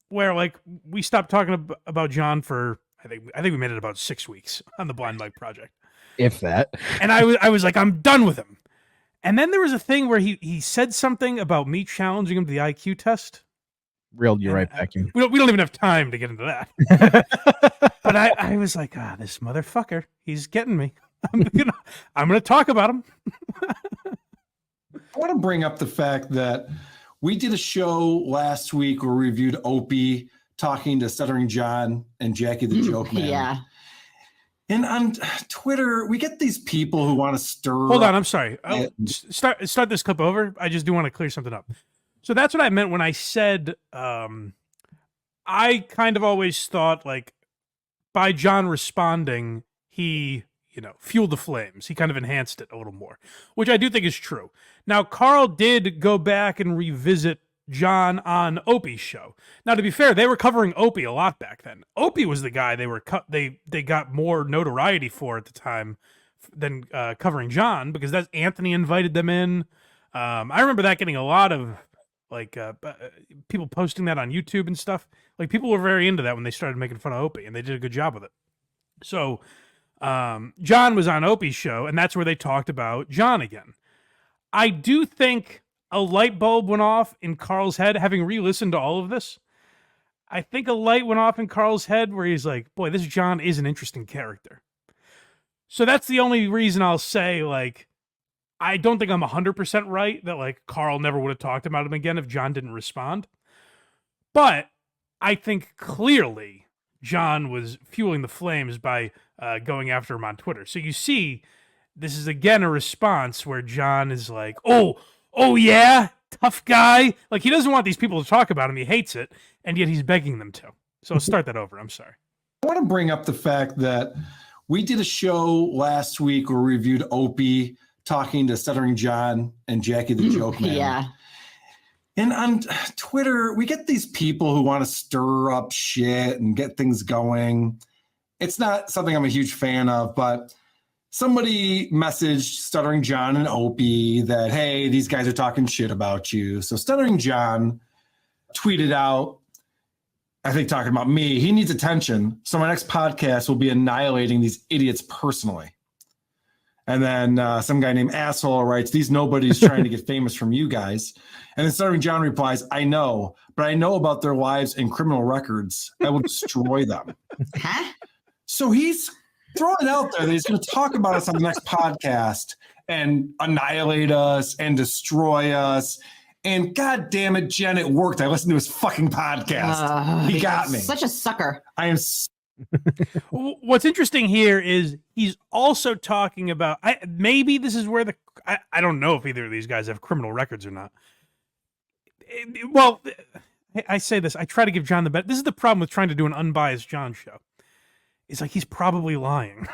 where like we stopped talking about John for, I think we made it about 6 weeks on the Blind Mike project. If that. And I was like, I'm done with him. And then there was a thing where he said something about me challenging him to the IQ test. Reeled you right back in. We don't even have time to get into that. But I was like, this motherfucker, he's getting me. I'm gonna talk about him. I want to bring up the fact that we did a show last week where we reviewed Opie talking to Stuttering John and Jackie the Joke Man. Yeah. And on Twitter, we get these people who want to stir. Hold on, I'm sorry. Start this clip over. I just do want to clear something up. So that's what I meant when I said I kind of always thought like by John responding, he, fueled the flames. He kind of enhanced it a little more, which I do think is true. Now, Carl did go back and revisit John on Opie's show. Now, to be fair, they were covering Opie a lot back then. Opie was the guy they got more notoriety for at the time than covering John, because that's Anthony invited them in. I remember that getting a lot of people posting that on YouTube and stuff. Like, people were very into that when they started making fun of Opie, and they did a good job with it. So John was on Opie's show, and that's where they talked about John again. I do think a light bulb went off in Carl's head, having re-listened to all of this. I think a light went off in Carl's head where he's like, boy, this John is an interesting character. So that's the only reason I'll say, like, I don't think I'm 100% right that, like, Carl never would have talked about him again if John didn't respond. But I think clearly John was fueling the flames by going after him on Twitter. So you see, this is again a response where John is like, oh yeah, tough guy. Like, he doesn't want these people to talk about him. He hates it, and yet he's begging them to. So I'll start that over. I'm sorry. I want to bring up the fact that we did a show last week where we reviewed Opie talking to Stuttering John and Jackie the Joke Man. Yeah. And on Twitter, we get these people who want to stir up shit and get things going. It's not something I'm a huge fan of, but somebody messaged Stuttering John and Opie that, hey, these guys are talking shit about you. So Stuttering John tweeted out, I think talking about me, he needs attention. So my next podcast will be annihilating these idiots personally. And then some guy named Asshole writes, these nobodies trying to get famous from you guys. And then Stuttering John replies, I know, but I know about their lives and criminal records. I will destroy them. Huh? So he's throwing it out there that he's going to talk about us on the next podcast and annihilate us and destroy us. And God damn it, Jen, it worked. I listened to his fucking podcast. He got me. Such a sucker. I am. What's interesting here is he's also talking about, maybe this is where I don't know if either of these guys have criminal records or not. Well, I say this, I try to give John the best. This is the problem with trying to do an unbiased John show. It's like he's probably lying.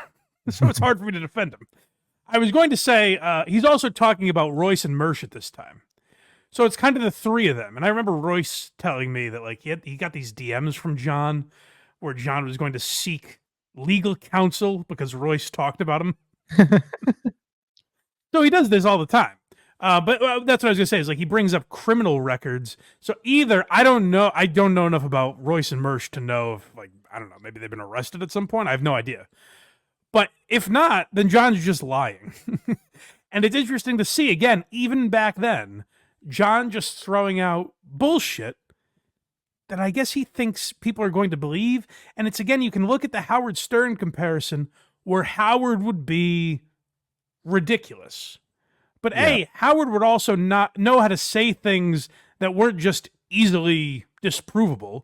So it's hard for me to defend him. I was going to say he's also talking about Royce and Mersch at this time. So it's kind of the three of them. And I remember Royce telling me that, like, he got these DMs from John where John was going to seek legal counsel because Royce talked about him. So he does this all the time. But that's what I was going to say, is like he brings up criminal records. So either, I don't know enough about Royce and Mersch to know if, like, I don't know, maybe they've been arrested at some point. I have no idea. But if not, then John's just lying. And it's interesting to see, again, even back then, John just throwing out bullshit that I guess he thinks people are going to believe. And it's, again, you can look at the Howard Stern comparison where Howard would be ridiculous. But yeah. Howard would also not know how to say things that weren't just easily disprovable.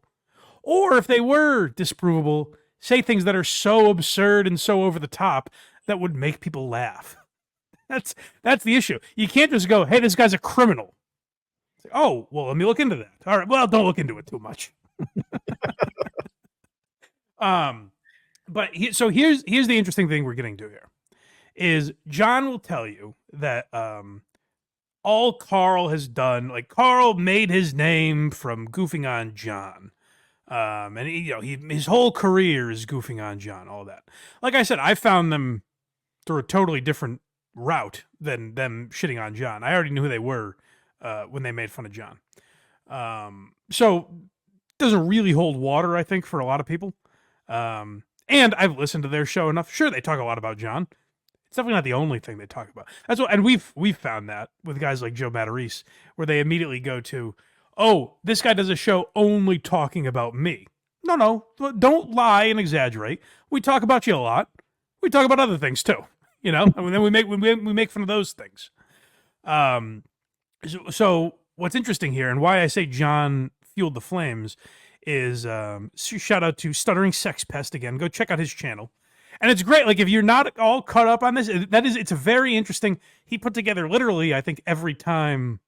Or if they were disprovable, say things that are so absurd and so over the top that would make people laugh. That's the issue. You can't just go, hey, this guy's a criminal. Oh, well, let me look into that. All right, well, don't look into it too much. So here's the interesting thing we're getting to here. Is John will tell you that all Carl has done, like Carl made his name from goofing on John. And his whole career is goofing on John, all that. Like I said, I found them through a totally different route than them shitting on John. I already knew who they were when they made fun of John. So it doesn't really hold water, I think, for a lot of people. And I've listened to their show enough. Sure, they talk a lot about John. It's definitely not the only thing they talk about. That's what, and we've found that with guys like Joe Matarese, where they immediately go to, oh, this guy does a show only talking about me. No, don't lie and exaggerate. We talk about you a lot. We talk about other things too, you know. And then we make fun of those things. So what's interesting here, and why I say John fueled the flames, is shout out to Stuttering Sex Pest again. Go check out his channel. And it's great. Like, if you're not all caught up on this, it's a very interesting. He put together literally, I think, every time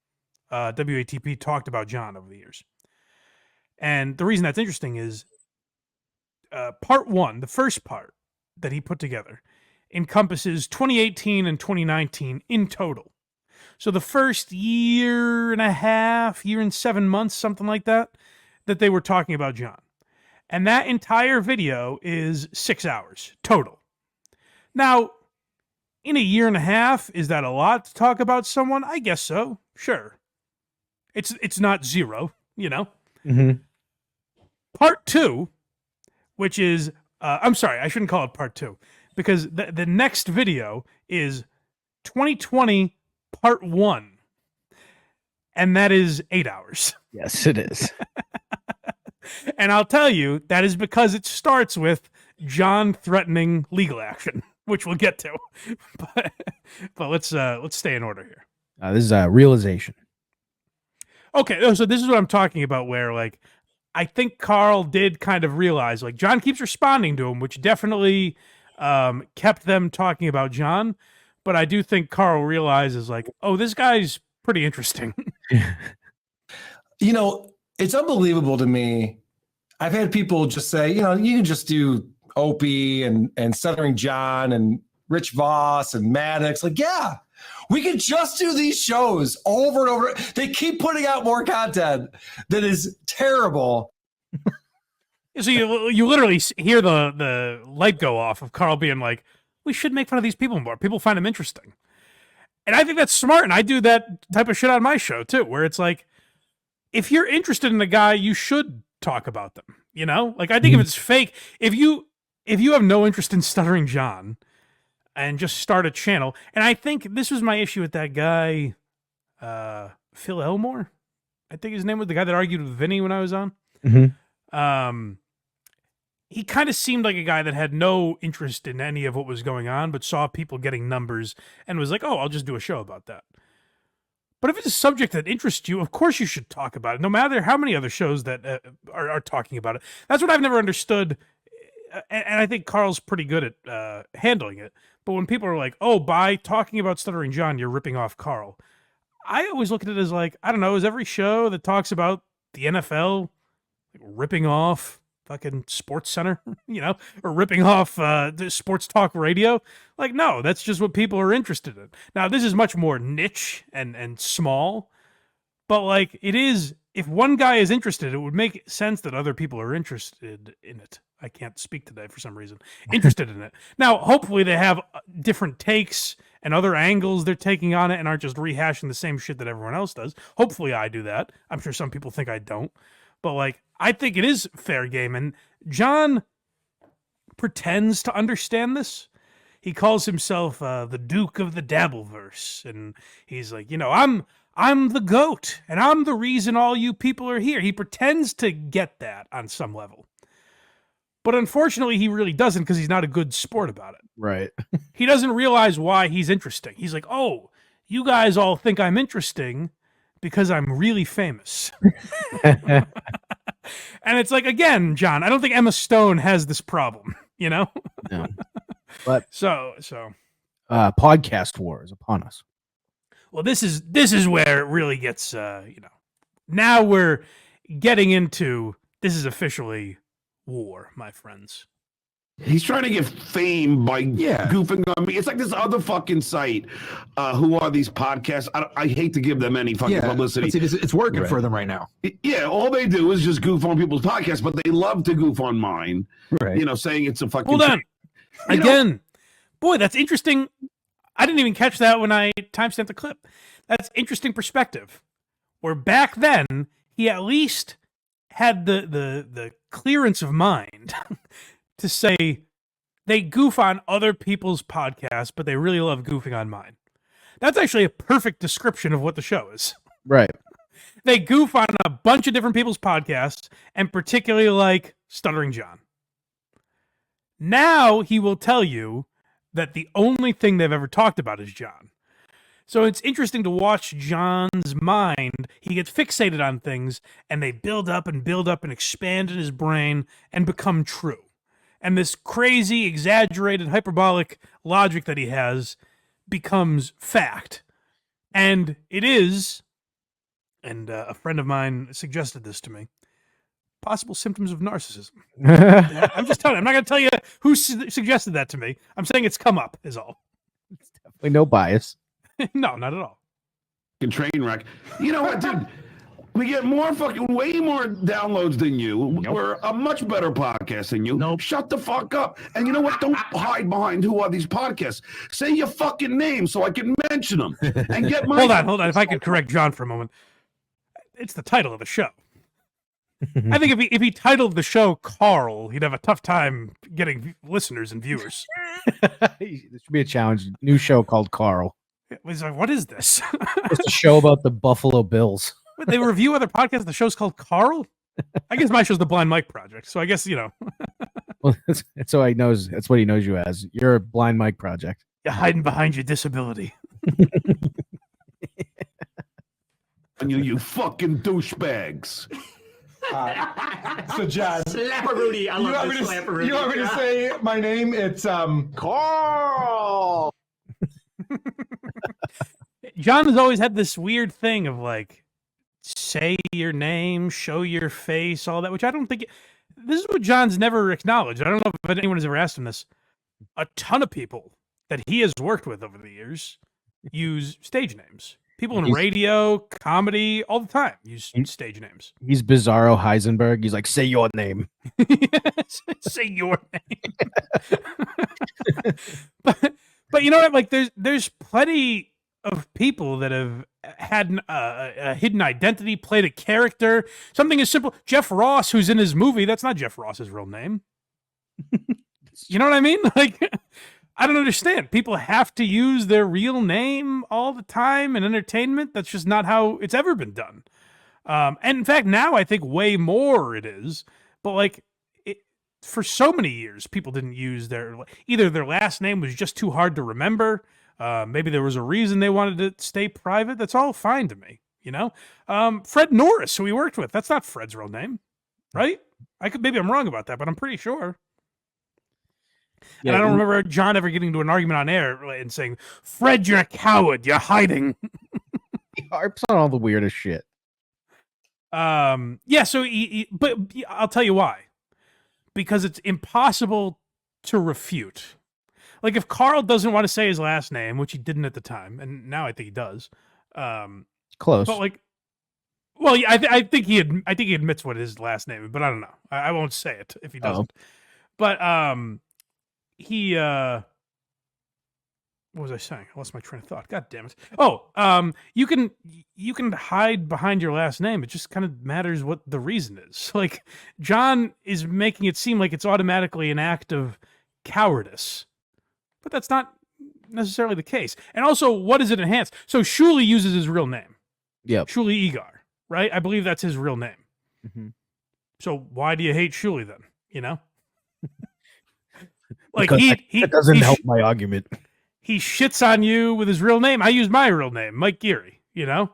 WATP talked about John over the years. And the reason that's interesting is part one, the first part that he put together, encompasses 2018 and 2019 in total. So the first year and a half, year and 7 months, something like that they were talking about John. And that entire video is 6 hours total. Now, in a year and a half, is that a lot to talk about someone? I guess so. Sure. It's not zero, you know? Mm-hmm. Part two, which is, I'm sorry, I shouldn't call it part two, because the next video is 2020 part one, and that is 8 hours. Yes, it is. And I'll tell you, that is because it starts with John threatening legal action, which we'll get to. But let's stay in order here. This is a realization. Okay, so this is what I'm talking about, where, like, I think Carl did kind of realize, like, John keeps responding to him, which definitely kept them talking about John. But I do think Carl realizes, like, oh, this guy's pretty interesting. You know, it's unbelievable to me. I've had people just say, you know, you can just do Opie and Stuttering John and Rich Voss and Maddox. Like, yeah, we can just do these shows over and over. They keep putting out more content that is terrible. So you literally hear the light go off of Carl being like, we should make fun of these people more. People find them interesting. And I think that's smart. And I do that type of shit on my show too, where it's like, if you're interested in a guy, you should talk about them. You know, like, I think if it's fake, if you have no interest in Stuttering John and just start a channel, and I think this was my issue with that guy, Phil Elmore, I think his name was, the guy that argued with Vinny when I was on. Mm-hmm. He kind of seemed like a guy that had no interest in any of what was going on, but saw people getting numbers and was like, oh, I'll just do a show about that. But if it's a subject that interests you, of course you should talk about it, no matter how many other shows that are talking about it. That's what I've never understood, and I think Carl's pretty good at handling it. But when people are like, oh, by talking about Stuttering John, you're ripping off Carl, I always look at it as like, I don't know, is every show that talks about the NFL like ripping off fucking Sports Center, you know, or ripping off the sports talk radio? Like, no, that's just what people are interested in. Now, this is much more niche and small, but like, it is, if one guy is interested, it would make sense that other people are interested in it. I can't speak today for some reason. Interested in it. Now, hopefully they have different takes and other angles they're taking on it and aren't just rehashing the same shit that everyone else does. Hopefully I do that. I'm sure some people think I don't. But, like, I think it is fair game. And John pretends to understand this. He calls himself the Duke of the Dabbleverse. And he's like, you know, I'm the GOAT. And I'm the reason all you people are here. He pretends to get that on some level. But unfortunately, he really doesn't, because he's not a good sport about it. Right. He doesn't realize why he's interesting. He's like, oh, you guys all think I'm interesting because I'm really famous. And it's like, again, John, I don't think Emma Stone has this problem, you know? No. But so podcast war is upon us. Well, this is where it really gets, you know, now we're getting into, this is officially war, my friends. He's trying to get fame by goofing on me. It's like this other fucking site. Who are these podcasts? I hate to give them any fucking publicity. It's working for them right now. Yeah, all they do is just goof on people's podcasts, but they love to goof on mine. Right. You know, saying it's a fucking. Hold on. Again, boy, that's interesting. I didn't even catch that when I timestamped the clip. That's interesting perspective. Where back then, he at least had the clearance of mind to say they goof on other people's podcasts, but they really love goofing on mine. That's actually a perfect description of what the show is. Right. They goof on a bunch of different people's podcasts, and particularly like Stuttering John. Now he will tell you that the only thing they've ever talked about is John. So it's interesting to watch John's mind. He gets fixated on things, and they build up and expand in his brain and become true. And this crazy, exaggerated, hyperbolic logic that he has becomes fact. And it is, and a friend of mine suggested this to me, possible symptoms of narcissism. I'm just telling you. I'm not going to tell you who suggested that to me. I'm saying it's come up, is all. Definitely no bias. No, not at all. Train wreck. You know what, dude? We get way more downloads than you. Nope. We're a much better podcast than you. Nope. Shut the fuck up. And you know what? Don't hide behind who are these podcasts. Say your fucking name so I can mention them and get my. Hold on. If I could correct John for a moment, it's the title of the show. I think if he titled the show Carl, he'd have a tough time getting listeners and viewers. This should be a challenge. New show called Carl. He's like, what is this? It's a show about the Buffalo Bills. They review other podcasts. The show's called Carl. I guess my show's the Blind Mike Project. So I guess Well, that's what he knows. That's what he knows you as. You're a Blind Mike Project. You're hiding behind your disability. And you fucking douchebags. So John, Slap-a-roody. I love this slap-a-roody. You want me to say my name? It's Carl. John has always had this weird thing of like, say your name, show your face, all that, which I don't think. This is what John's never acknowledged. I don't know if anyone has ever asked him this. A ton of people that he has worked with over the years use stage names. People in radio, comedy, all the time use stage names. He's Bizarro Heisenberg. He's like, say your name. Say your name. but you know what? Like, there's plenty of people that have had a hidden identity, played a character. Something as simple. Jeff Ross, who's in his movie, that's not Jeff Ross's real name. You know what I mean? Like, I don't understand. People have to use their real name all the time in entertainment. That's just not how it's ever been done. And in fact, now I think way more it is. But like, for so many years, people didn't use either their last name was just too hard to remember. Maybe there was a reason they wanted to stay private. That's all fine to me, you know? Fred Norris, who we worked with, that's not Fred's real name, right? Maybe I'm wrong about that, but I'm pretty sure. Yeah, and I don't remember John ever getting into an argument on air and saying, Fred, you're a coward. You're hiding. He harps on all the weirdest shit. Yeah, so but I'll tell you why. Because it's impossible to refute. Like, if Carl doesn't want to say his last name, which he didn't at the time, and now I think he does. Close. But like, well, yeah, I think he admits what his last name is, but I don't know. I won't say it if he doesn't. But he what was I saying? I lost my train of thought. God damn it. You can hide behind your last name. It just kind of matters what the reason is. Like, John is making it seem like it's automatically an act of cowardice. But that's not necessarily the case. And also, what does it enhance? So Shuli uses his real name. Yep. Shuli Egar, right? I believe that's his real name. Mm-hmm. So why do you hate Shuli then? You know? Like, that doesn't help my argument. He shits on you with his real name. I use my real name, Mike Geary, you know?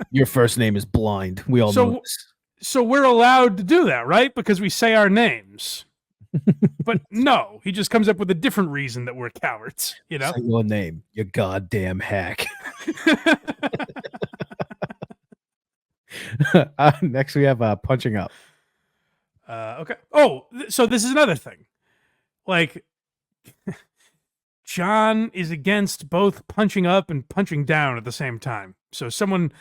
Your first name is Blind. We all know this. So we're allowed to do that, right? Because we say our names. But no, he just comes up with a different reason that we're cowards, you know? Say your name, you goddamn hack. Next we have punching up. Okay. Oh, so this is another thing. Like, John is against both punching up and punching down at the same time. So someone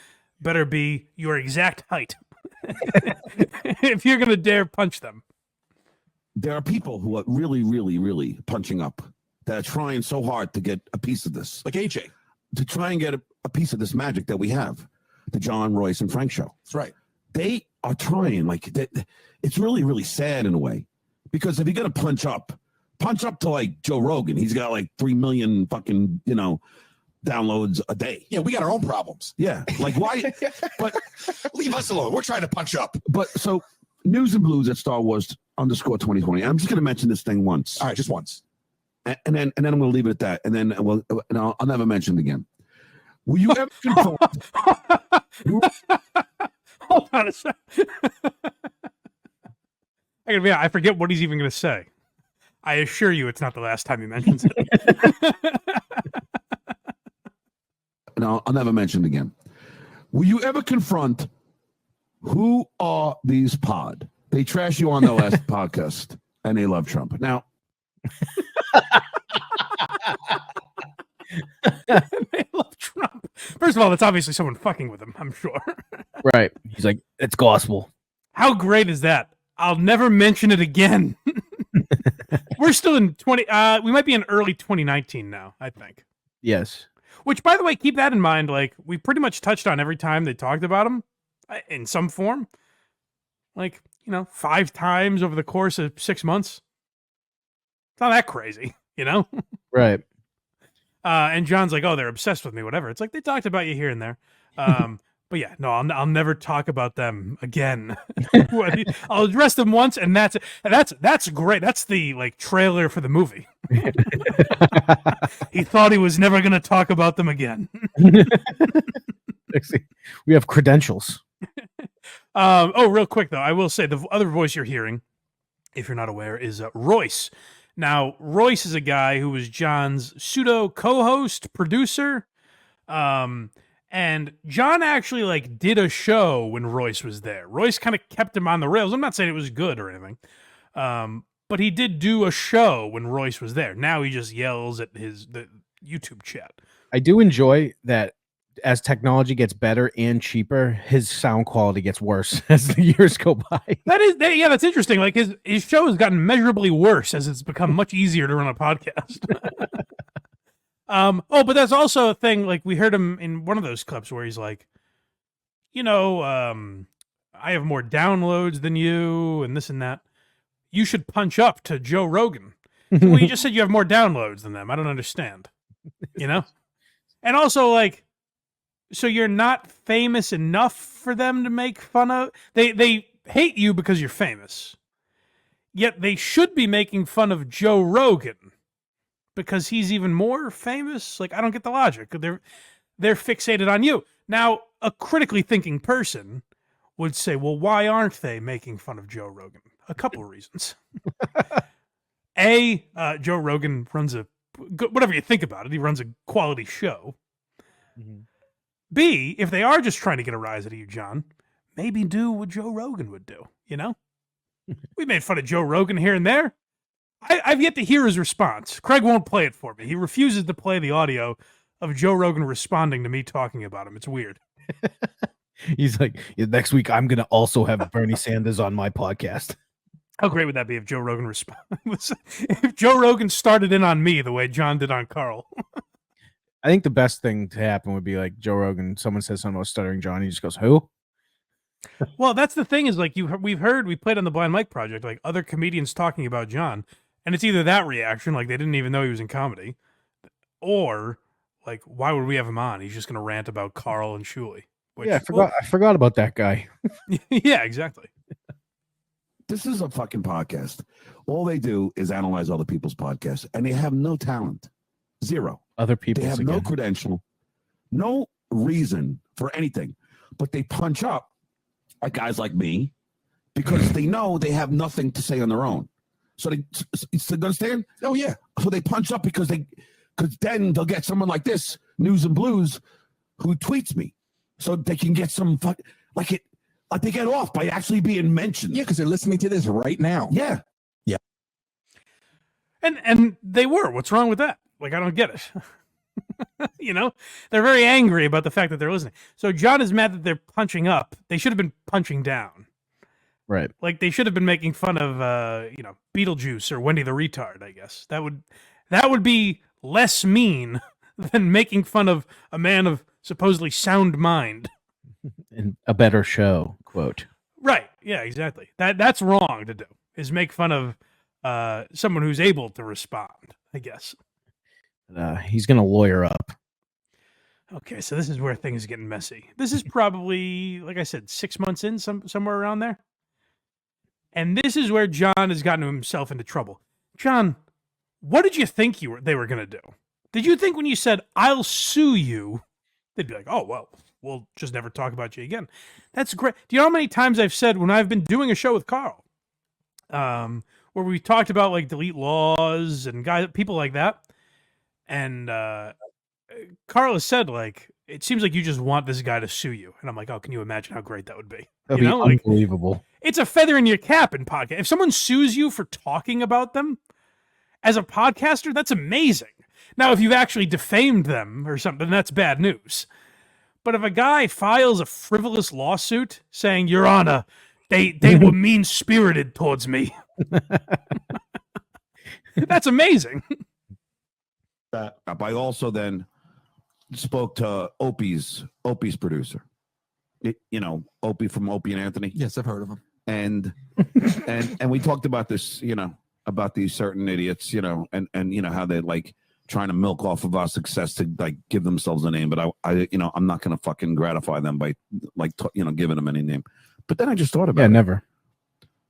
better be your exact height if you're going to dare punch them. There are people who are really, really, really punching up that are trying so hard to get a piece of this. Like AJ. To try and get a piece of this magic that we have. The John, Royce, and Frank show. That's right. They are trying. Like, it's really, really sad in a way. Because if you're going to punch up to like Joe Rogan. He's got like 3 million fucking, downloads a day. Yeah, we got our own problems. Yeah. Like, why? But leave us alone. We're trying to punch up. But so News and Blues at Star Wars _2020. I'm just going to mention this thing once. All right, just once. And then I'm going to leave it at that. And then I'll never mention it again. Were you ever confirmed? Hold on a second. I forget what he's even going to say. I assure you, it's not the last time he mentions it. No, I'll never mention it again. Will you ever confront who are these pod? They trash you on the last podcast, and they love Trump. Now, they love Trump. First of all, that's obviously someone fucking with him, I'm sure. Right. He's like, it's gospel. How great is that? I'll never mention it again. We're still in we might be in early 2019 now, I think. Yes. Which, by the way, keep that in mind. Like, we pretty much touched on every time they talked about him in some form. Like, 5 times over the course of 6 months. It's not that crazy, Right. And John's like, oh, they're obsessed with me, whatever. It's like, they talked about you here and there. But yeah, no, I'll never talk about them again. I'll address them once, and that's great. That's the trailer for the movie. He thought he was never going to talk about them again. We have credentials. Real quick though, I will say the other voice you're hearing, if you're not aware, is Royce. Now, Royce is a guy who was John's pseudo co-host, producer. And John actually did a show when Royce was there. Royce kind of kept him on the rails. I'm not saying it was good or anything. But he did do a show when Royce was there. Now he just yells at the YouTube chat. I do enjoy that as technology gets better and cheaper, his sound quality gets worse as the years go by. That's interesting. Like his show has gotten measurably worse as it's become much easier to run a podcast. But that's also a thing. Like we heard him in one of those clips where he's like, I have more downloads than you and this and that. You should punch up to Joe Rogan. Well, you just said you have more downloads than them. I don't understand. And also so you're not famous enough for them to make fun of. They hate you because you're famous. Yet they should be making fun of Joe Rogan because he's even more famous. I don't get the logic. They're fixated on you. Now, a critically thinking person would say, well, why aren't they making fun of Joe Rogan? A couple of reasons. Joe Rogan runs whatever you think about it, he runs a quality show. Mm-hmm. B, if they are just trying to get a rise out of you, John, maybe do what Joe Rogan would do, We made fun of Joe Rogan here and there. I've yet to hear his response. Craig won't play it for me. He refuses to play the audio of Joe Rogan responding to me talking about him. It's weird. He's like, next week I'm going to also have Bernie Sanders on my podcast. How great would that be if Joe Rogan if Joe Rogan started in on me the way John did on Carl? I think the best thing to happen would be Joe Rogan. Someone says something about Stuttering John. He just goes, who? Well, that's the thing is we played on the Blind Mike Project, other comedians talking about John. And it's either that reaction, they didn't even know he was in comedy, or why would we have him on? He's just going to rant about Carl and Shuley. Yeah, I forgot about that guy. Yeah, exactly. This is a fucking podcast. All they do is analyze other people's podcasts, and they have no talent. Zero. Other people. They have no credential, no reason for anything, but they punch up at guys like me because they know they have nothing to say on their own. So they understand? Oh yeah. So they punch up because then they'll get someone like this, News and Blues, who tweets me, so they can get some they get off by actually being mentioned. Yeah, because they're listening to this right now. Yeah. Yeah. And they were. What's wrong with that? I don't get it. They're very angry about the fact that they're listening. So John is mad that they're punching up. They should have been punching down. Right. They should have been making fun of, Beetlejuice or Wendy the Retard, I guess. That would be less mean than making fun of a man of supposedly sound mind. And a better show, quote. Right. Yeah, exactly. That's wrong to do, is make fun of someone who's able to respond, I guess. He's going to lawyer up. Okay, so this is where things are getting messy. This is probably, like I said, 6 months in, somewhere around there. And this is where John has gotten himself into trouble. John, what did you think they were going to do? Did you think when you said, I'll sue you, they'd be like, oh, well, we'll just never talk about you again. That's great. Do you know how many times I've said when I've been doing a show with Carl, where we talked about like delete laws and people like that. And Carl has said, like, it seems like you just want this guy to sue you. And I'm like, oh, can you imagine how great that would be? That'd be unbelievable. It's a feather in your cap in podcast. If someone sues you for talking about them as a podcaster, that's amazing. Now, if you've actually defamed them or something, that's bad news. But if a guy files a frivolous lawsuit saying, Your Honor, they were mean-spirited towards me, that's amazing. I also then spoke to Opie's producer. Opie from Opie and Anthony. Yes, I've heard of him. And we talked about this, about these certain idiots, and how they like trying to milk off of our success to like give themselves a name. But I'm not going to fucking gratify them by like giving them any name. But then I just thought about it. Never.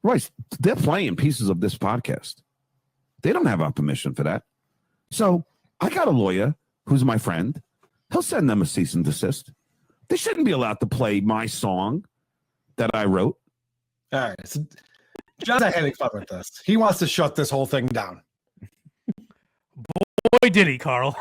Right, they're playing pieces of this podcast. They don't have our permission for that. So I got a lawyer who's my friend. He'll send them a cease and desist. They shouldn't be allowed to play my song that I wrote. All right. So John's not having fun with this. He wants to shut this whole thing down. Boy, did he, Carl.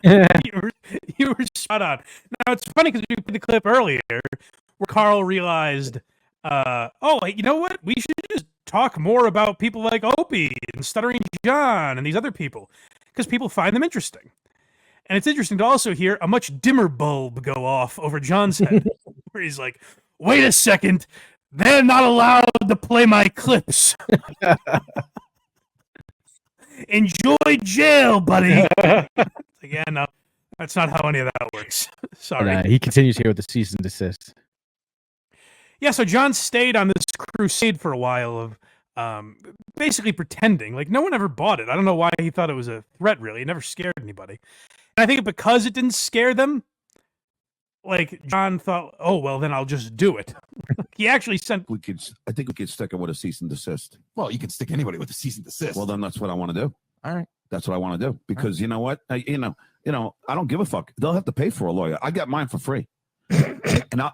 you were spot on. Now, it's funny because we played the clip earlier where Carl realized, you know what? We should just talk more about people like Opie and Stuttering John and these other people because people find them interesting. And it's interesting to also hear a much dimmer bulb go off over John's head where he's like, wait a second, they're not allowed to play my clips. Enjoy jail, buddy. Yeah, no, that's not how any of that works. Sorry. He continues here with the cease and desist. Yeah, so John stayed on this crusade for a while of basically pretending. Like, no one ever bought it. I don't know why he thought it was a threat, really. It never scared anybody. And I think because it didn't scare them, like, John thought, oh, well, then I'll just do it. He actually sent... I think we could stick it with a cease and desist. Well, you can stick anybody with a cease and desist. Well, then that's what I want to do. All right. That's what I want to do. Because you know what? I don't give a fuck. They'll have to pay for a lawyer. I got mine for free. and that's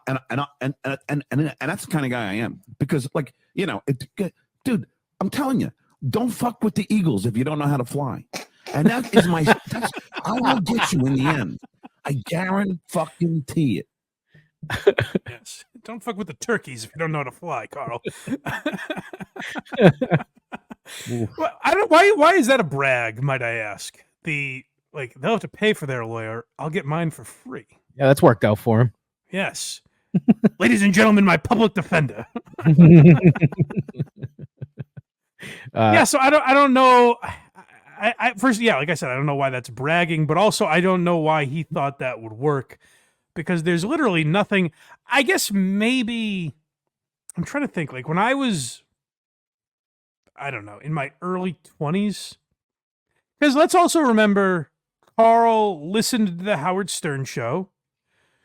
the kind of guy I am. Because, like, dude, I'm telling you, don't fuck with the Eagles if you don't know how to fly. And that is I will get you in the end. I guarantee it. Yes. Don't fuck with the turkeys if you don't know how to fly, Carl. Well, I don't. Why is that a brag? Might I ask? They'll have to pay for their lawyer. I'll get mine for free. Yeah, that's worked out for him. Yes, ladies and gentlemen, my public defender. Yeah. So I don't know. I first, yeah, like I said, I don't know why that's bragging, but also I don't know why he thought that would work because there's literally nothing. I guess maybe I'm trying to think. Like when I was, I don't know, in my early 20s, because let's also remember Carl listened to the Howard Stern show.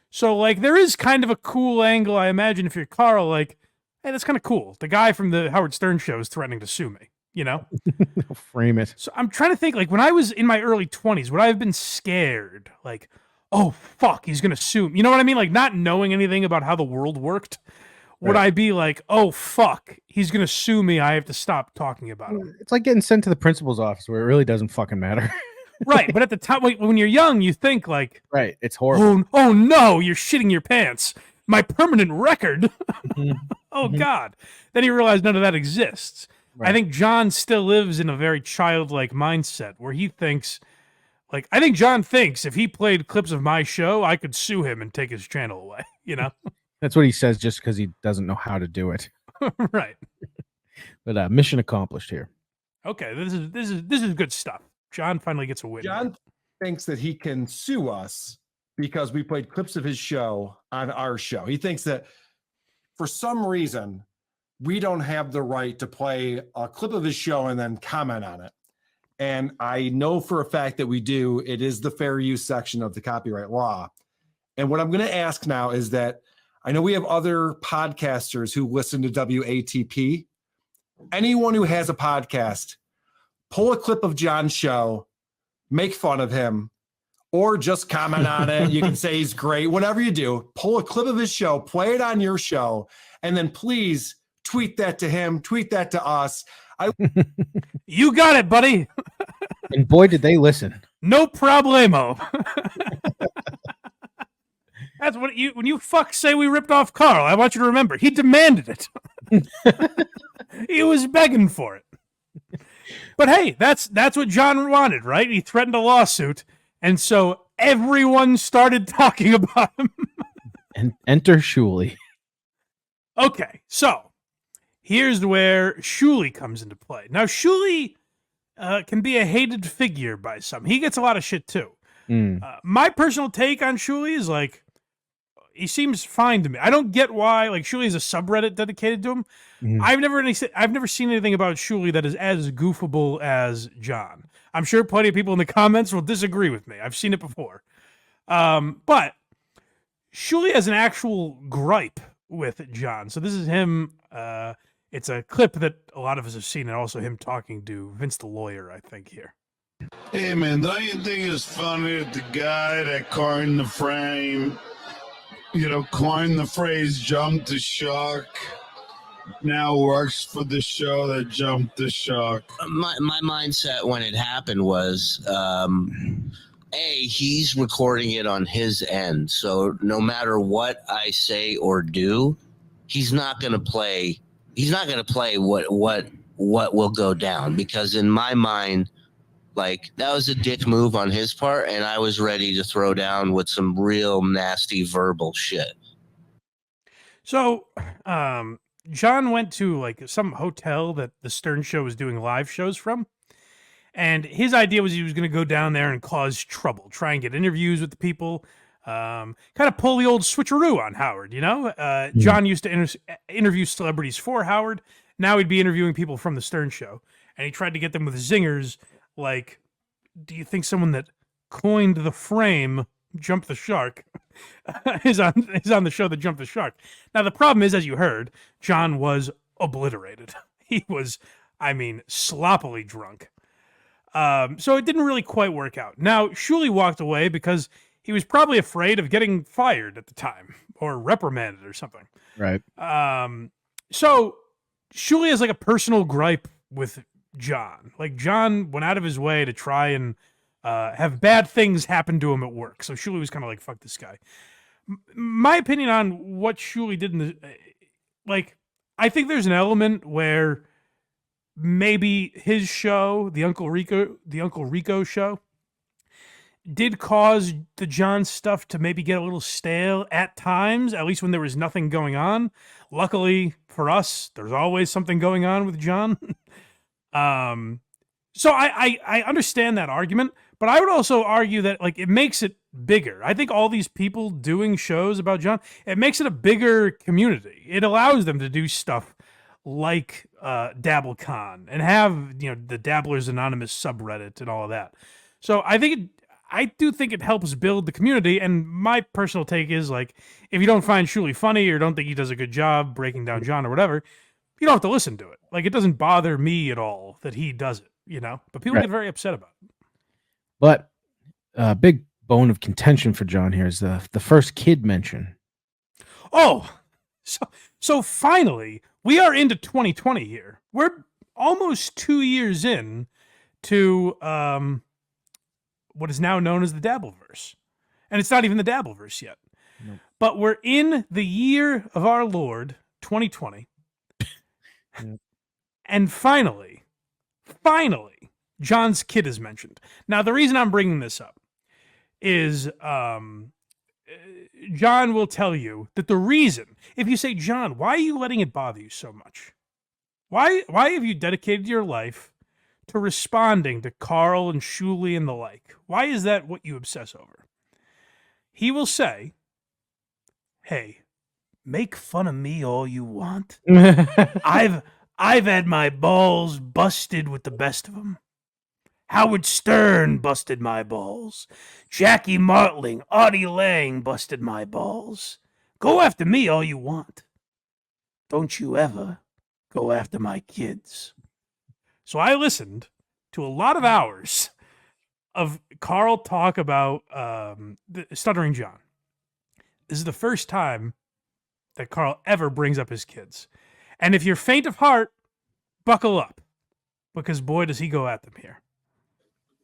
So like there is kind of a cool angle, I imagine, if you're Carl, like, hey, that's kind of cool. The guy from the Howard Stern show is threatening to sue me. Frame it. So I'm trying to think, like, when I was in my early 20s, would I have been scared? Like, oh, fuck, he's going to sue me. You know what I mean? Like, not knowing anything about how the world worked. Would I be like, oh, fuck, he's going to sue me. I have to stop talking about him. It's like getting sent to the principal's office where it really doesn't fucking matter. Right. But at the time, when you're young, you think, like, right, it's horrible. Oh, no, you're shitting your pants. My permanent record. Oh, God. Then you realize none of that exists. Right. I think John still lives in a very childlike mindset where he thinks, like, I think John thinks if he played clips of my show, I could sue him and take his channel away, That's what he says just because he doesn't know how to do it. Right. But mission accomplished here. Okay, this is good stuff. John finally gets a win. John thinks that he can sue us because we played clips of his show on our show. He thinks that for some reason we don't have the right to play a clip of his show and then comment on it. And I know for a fact that we do. It is the fair use section of the copyright law. And what I'm going to ask now is that I know we have other podcasters who listen to WATP. Anyone who has a podcast, pull a clip of John's show, make fun of him, or just comment on it. You can say he's great. Whatever you do, pull a clip of his show, play it on your show, and then please tweet that to him, tweet that to us. You got it, buddy. And boy, did they listen. No problemo. That's what when you say we ripped off Carl, I want you to remember he demanded it. He was begging for it. But hey, that's what John wanted, right? He threatened a lawsuit, and so everyone started talking about him. And enter Shuley. Okay, so here's where Shuley comes into play. Now, Shuley can be a hated figure by some. He gets a lot of shit too. My personal take on Shuley is like, he seems fine to me. I don't get why. Like, Shuley is a subreddit dedicated to him. I've never seen anything about Shuley that is as goofable as John. I'm sure plenty of people in the comments will disagree with me. I've seen it before. But Shuley has an actual gripe with John. So this is him. It's a clip that a lot of us have seen, and also him talking to Vince the lawyer, I think, here. Hey man, don't you think it's funny that the guy that coined the frame, coined the phrase jump the shark, now works for the show that jumped the shark? My mindset when it happened was, he's recording it on his end. So no matter what I say or do, he's not going to play what will go down, because in my mind, like, that was a dick move on his part, and I was ready to throw down with some real nasty verbal shit. So, John went to like some hotel that the Stern Show was doing live shows from, and his idea was he was going to go down there and cause trouble, try and get interviews with the people, kind of pull the old switcheroo on Howard. John used to interview celebrities for Howard. Now he'd be interviewing people from the Stern Show, and he tried to get them with zingers like, do you think someone that coined the frame jumped the shark is on the show that jumped the shark? Now the problem is, as you heard, John was obliterated. He was, sloppily drunk. So it didn't really quite work out. Now Shuley walked away because he was probably afraid of getting fired at the time or reprimanded or something. Right. So Shuley has like a personal gripe with John. Like, John went out of his way to try and have bad things happen to him at work. So Shuley was kind of like, fuck this guy. My opinion on what Shuley did I think there's an element where maybe his show, the Uncle Rico show, did cause the John stuff to maybe get a little stale at times, at least when there was nothing going on. Luckily for us, there's always something going on with John. So I understand that argument, but I would also argue that like it makes it bigger. I think all these people doing shows about John, it makes it a bigger community. It allows them to do stuff like DabbleCon and have the Dabblers Anonymous subreddit and all of that. So I do think it helps build the community. And my personal take is, like, if you don't find Shuley funny or don't think he does a good job breaking down John or whatever, you don't have to listen to it. Like, it doesn't bother me at all that he does it, but people get very upset about it. But a big bone of contention for John here is the first kid mention. Oh, so finally, we are into 2020 here. We're almost 2 years in to what is now known as the Dabbleverse. And it's not even the Dabbleverse yet. Nope. But we're in the year of our Lord, 2020. Yep. And finally, John's kid is mentioned. Now, the reason I'm bringing this up is John will tell you that the reason, if you say, John, why are you letting it bother you so much? Why have you dedicated your life to responding to Carl and Shuley and the like? Why is that what you obsess over? He will say, hey, make fun of me all you want. I've had my balls busted with the best of them. Howard Stern busted my balls. Jackie Martling, Artie Lang busted my balls. Go after me all you want. Don't you ever go after my kids. So I listened to a lot of hours of Carl talk about the Stuttering John. This is the first time that Carl ever brings up his kids. And if you're faint of heart, buckle up. because boy, does he go at them here.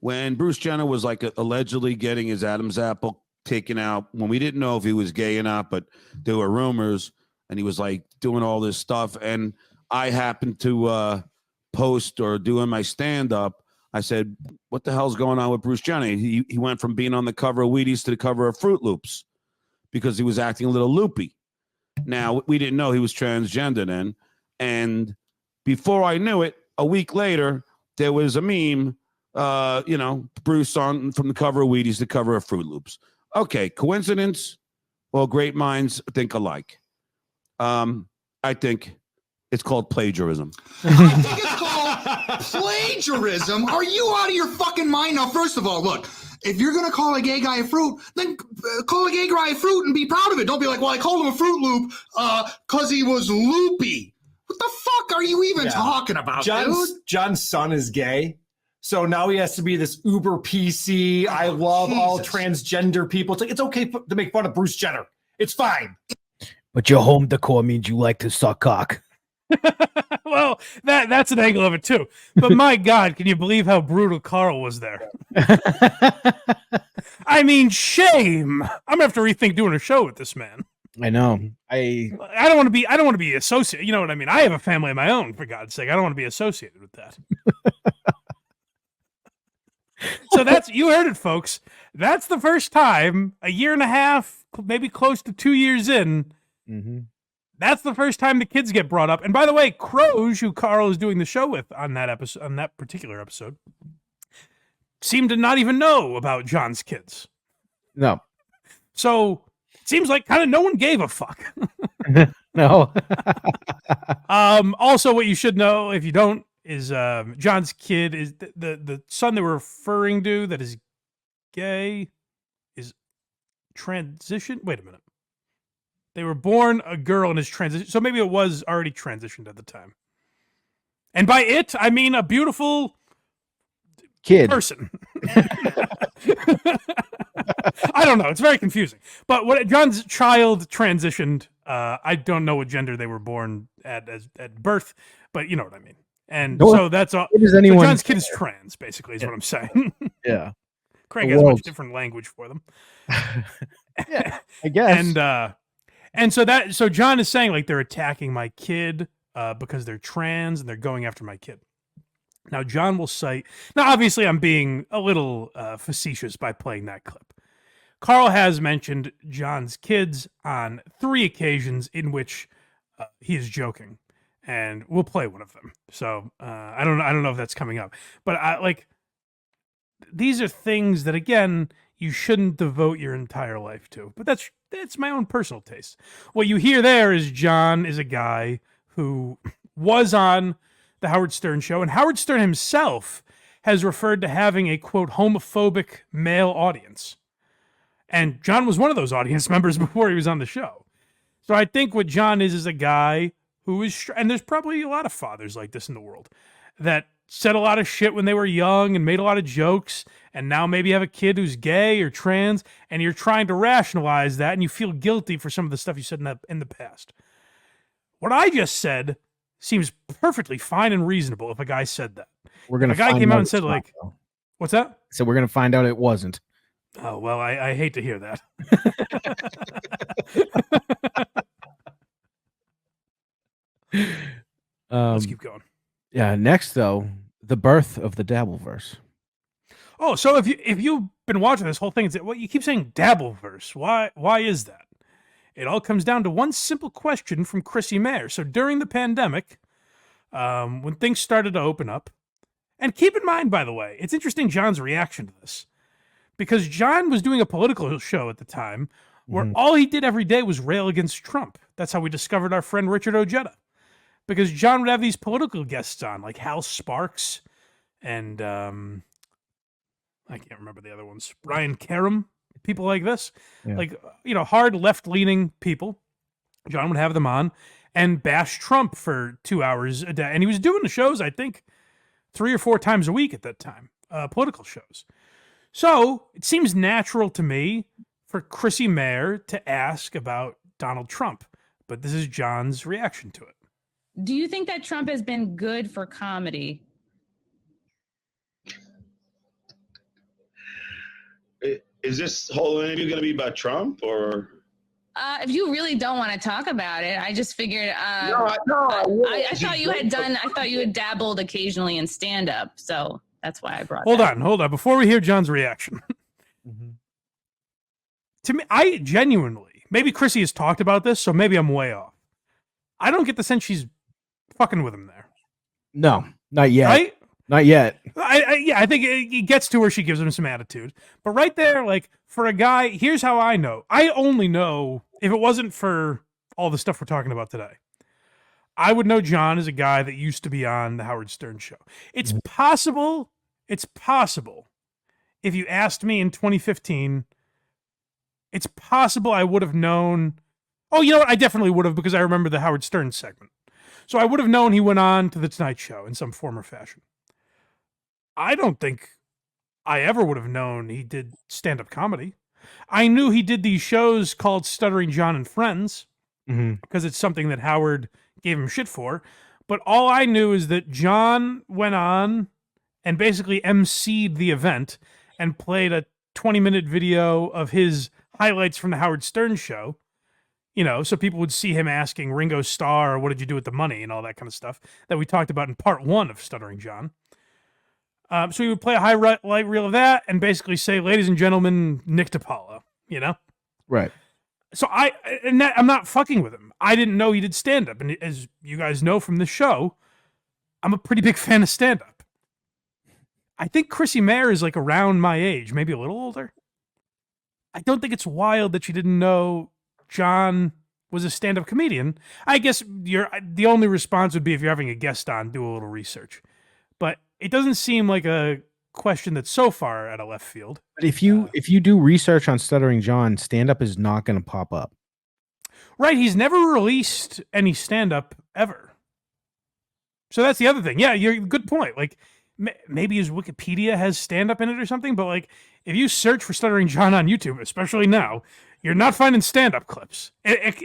When Bruce Jenner was like allegedly getting his Adam's apple taken out, when we didn't know if he was gay or not, but there were rumors, and he was like doing all this stuff. And I happened to post or doing my stand-up. I said, what the hell's going on with Bruce Jenner? He went from being on the cover of Wheaties to the cover of Fruit Loops because he was acting a little loopy. Now, we didn't know he was transgender then. And before I knew it, a week later, there was a meme, Bruce on from the cover of Wheaties to the cover of Fruit Loops. Okay, coincidence? Well, great minds think alike. I think it's called plagiarism. I think it's called plagiarism. Are you out of your fucking mind? Now, first of all, look, if you're going to call a gay guy a fruit, then call a gay guy a fruit and be proud of it. Don't be like, well, I called him a Fruit Loop because he was loopy. What the fuck are you even talking about, dude? John's son is gay. So now he has to be this uber PC. I love all transgender people. It's like, it's okay to make fun of Bruce Jenner. It's fine. But your home decor means you like to suck cock. Well, that's an angle of it too. But my God, can you believe how brutal Carl was there? I mean, shame. I'm gonna have to rethink doing a show with this man. I know. I don't want to be associated. You know what I mean? I have a family of my own, for God's sake. I don't want to be associated with that. So you heard it, folks. That's the first time, a year and a half, maybe close to 2 years in. Mm-hmm. That's the first time the kids get brought up. And by the way, Croge, who Carl is doing the show with on that particular episode, seemed to not even know about John's kids. No. So it seems like kind of no one gave a fuck. No. Also, what you should know, if you don't, is John's kid is the son they were referring to that is gay is transition. Wait a minute. They were born a girl and is transition. So maybe it was already transitioned at the time. And by it, I mean a beautiful kid person. I don't know. It's very confusing. But what John's child transitioned, I don't know what gender they were born at birth, but you know what I mean. And so that's all. So John's kid is trans, basically, is what I'm saying. Yeah. Craig has a much different language for them. Yeah, I guess. And so John is saying, like, they're attacking my kid because they're trans and they're going after my kid. Now, John will cite... Now, obviously, I'm being a little facetious by playing that clip. Carl has mentioned John's kids on 3 occasions in which he is joking. And we'll play one of them. So, I don't know if that's coming up. But, these are things that, again, you shouldn't devote your entire life to. But that's my own personal taste. What you hear there is John is a guy who was on the Howard Stern show, and Howard Stern himself has referred to having a, quote, homophobic male audience. And John was one of those audience members before he was on the show. So I think what John is a guy who is, and there's probably a lot of fathers like this in the world, that said a lot of shit when they were young and made a lot of jokes, and now maybe have a kid who's gay or trans, and you're trying to rationalize that, and you feel guilty for some of the stuff you said in the past. What I just said seems perfectly fine and reasonable if a guy said that. If a guy came out and said, like, what's that? So we're going to find out it wasn't. Oh, well, I hate to hear that. Let's keep going. Yeah. Next, though, the birth of the Dabbleverse. Oh, so if you've been watching this whole thing, you keep saying Dabbleverse. Why is that? It all comes down to one simple question from Chrissy Mayer. So during the pandemic, when things started to open up, and keep in mind, by the way, it's interesting John's reaction to this, because John was doing a political show at the time where all he did every day was rail against Trump. That's how we discovered our friend Richard Ojeda, because John would have these political guests on, like Hal Sparks and I can't remember the other ones, Brian Karem, people like this, like, hard left-leaning people. John would have them on and bash Trump for 2 hours a day. And he was doing the shows, I think, 3 or 4 times a week at that time, political shows. So it seems natural to me for Chrissy Mayer to ask about Donald Trump. But this is John's reaction to it. Do you think that Trump has been good for comedy? Is this whole interview going to be about Trump or? If you really don't want to talk about it, I just figured. I thought you had done. I thought you had dabbled occasionally in stand up, so that's why I brought. Hold on. Before we hear John's reaction, to me, I genuinely, maybe Chrissy has talked about this, so maybe I'm way off. I don't get the sense she's fucking with him there. No, not yet. Right? Not yet. I think it gets to where she gives him some attitude. But right there, like, for a guy, here's how I know. I only know, if it wasn't for all the stuff we're talking about today, I would know John as a guy that used to be on the Howard Stern show. It's possible, if you asked me in 2015, it's possible I would have known. Oh, you know what? I definitely would have, because I remember the Howard Stern segment. So I would have known he went on to the Tonight Show in some form or fashion. I don't think I ever would have known he did stand-up comedy. I knew he did these shows called Stuttering John and Friends, because it's something that Howard gave him shit for. But all I knew is that John went on and basically emceed the event and played a 20-minute video of his highlights from the Howard Stern show. You know, so people would see him asking Ringo Starr, what did you do with the money, and all that kind of stuff that we talked about in part 1 of Stuttering John. So he would play a highlight reel of that and basically say, ladies and gentlemen, Nick DiPaolo, you know? Right. So I'm not fucking with him. I didn't know he did stand-up. And as you guys know from the show, I'm a pretty big fan of stand-up. I think Chrissy Mayer is like around my age, maybe a little older. I don't think it's wild that she didn't know John was a stand-up comedian. I guess the only response would be, if you're having a guest on, do a little research. But it doesn't seem like a question that's so far out of left field. But if you do research on Stuttering John, stand-up is not going to pop up. Right, he's never released any stand-up ever. So that's the other thing. Yeah, you're good point. Like, maybe his Wikipedia has stand-up in it or something, but like, if you search for Stuttering John on YouTube, especially now, you're not finding stand-up clips.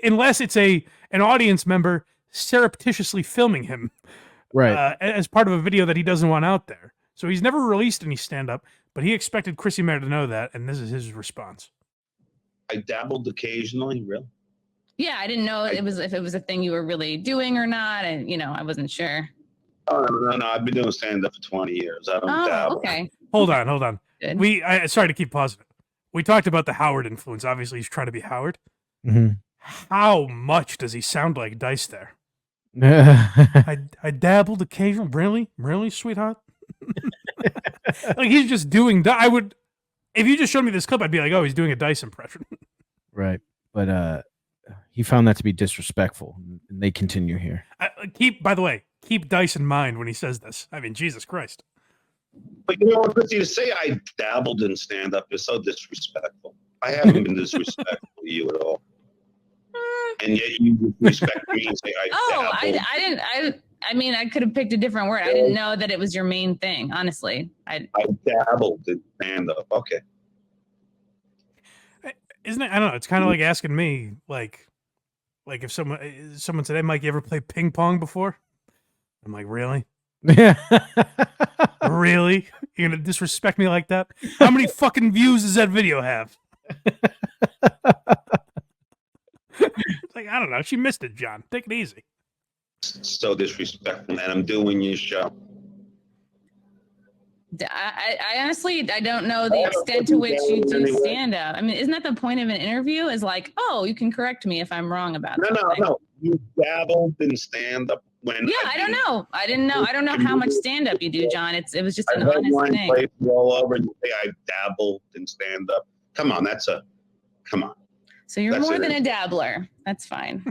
Unless it's an audience member surreptitiously filming him. Right. As part of a video that he doesn't want out there. So he's never released any stand-up, but he expected Chrissy Mayer to know that, and this is his response. I dabbled occasionally, really. Yeah, I didn't know if it was a thing you were really doing or not, and I wasn't sure. Oh, no, I've been doing stand-up for 20 years. I don't dabble. Okay. Hold on. Good. Sorry to keep pausing it. We talked about the Howard influence. Obviously, he's trying to be Howard. Mm-hmm. How much does he sound like Dice there? I dabbled occasionally. Really, sweetheart? Like, he's just doing. If you just showed me this clip, I'd be like, oh, he's doing a Dice impression. Right. But he found that to be disrespectful, and they continue here. By the way, keep Dice in mind when he says this. I mean, Jesus Christ. But you know what, Chrissy, to say I dabbled in stand-up is so disrespectful. I haven't been disrespectful to you at all. And yet you respect me and say I dabbled. I mean, I could have picked a different word. I didn't know that it was your main thing, honestly. I dabbled in stand-up. Okay. Isn't it? I don't know. It's kind of like asking me, like if someone said, hey, Mike, you ever play ping pong before? I'm like, really? Really? You're going to disrespect me like that? How many fucking views does that video have? It's like, I don't know. She missed it, John. Take it easy. So disrespectful, and I'm doing your show. I honestly, I don't know the extent to which you do stand up. I mean, isn't that the point of an interview? Is like, oh, you can correct me if I'm wrong about something. No. You dabbled in stand up when. Yeah, I don't know. I didn't know. I don't know how much stand up you do, John. It was just an honest thing. Place all over and you say I dabbled in stand up. Come on. So you're more than a dabbler. That's fine.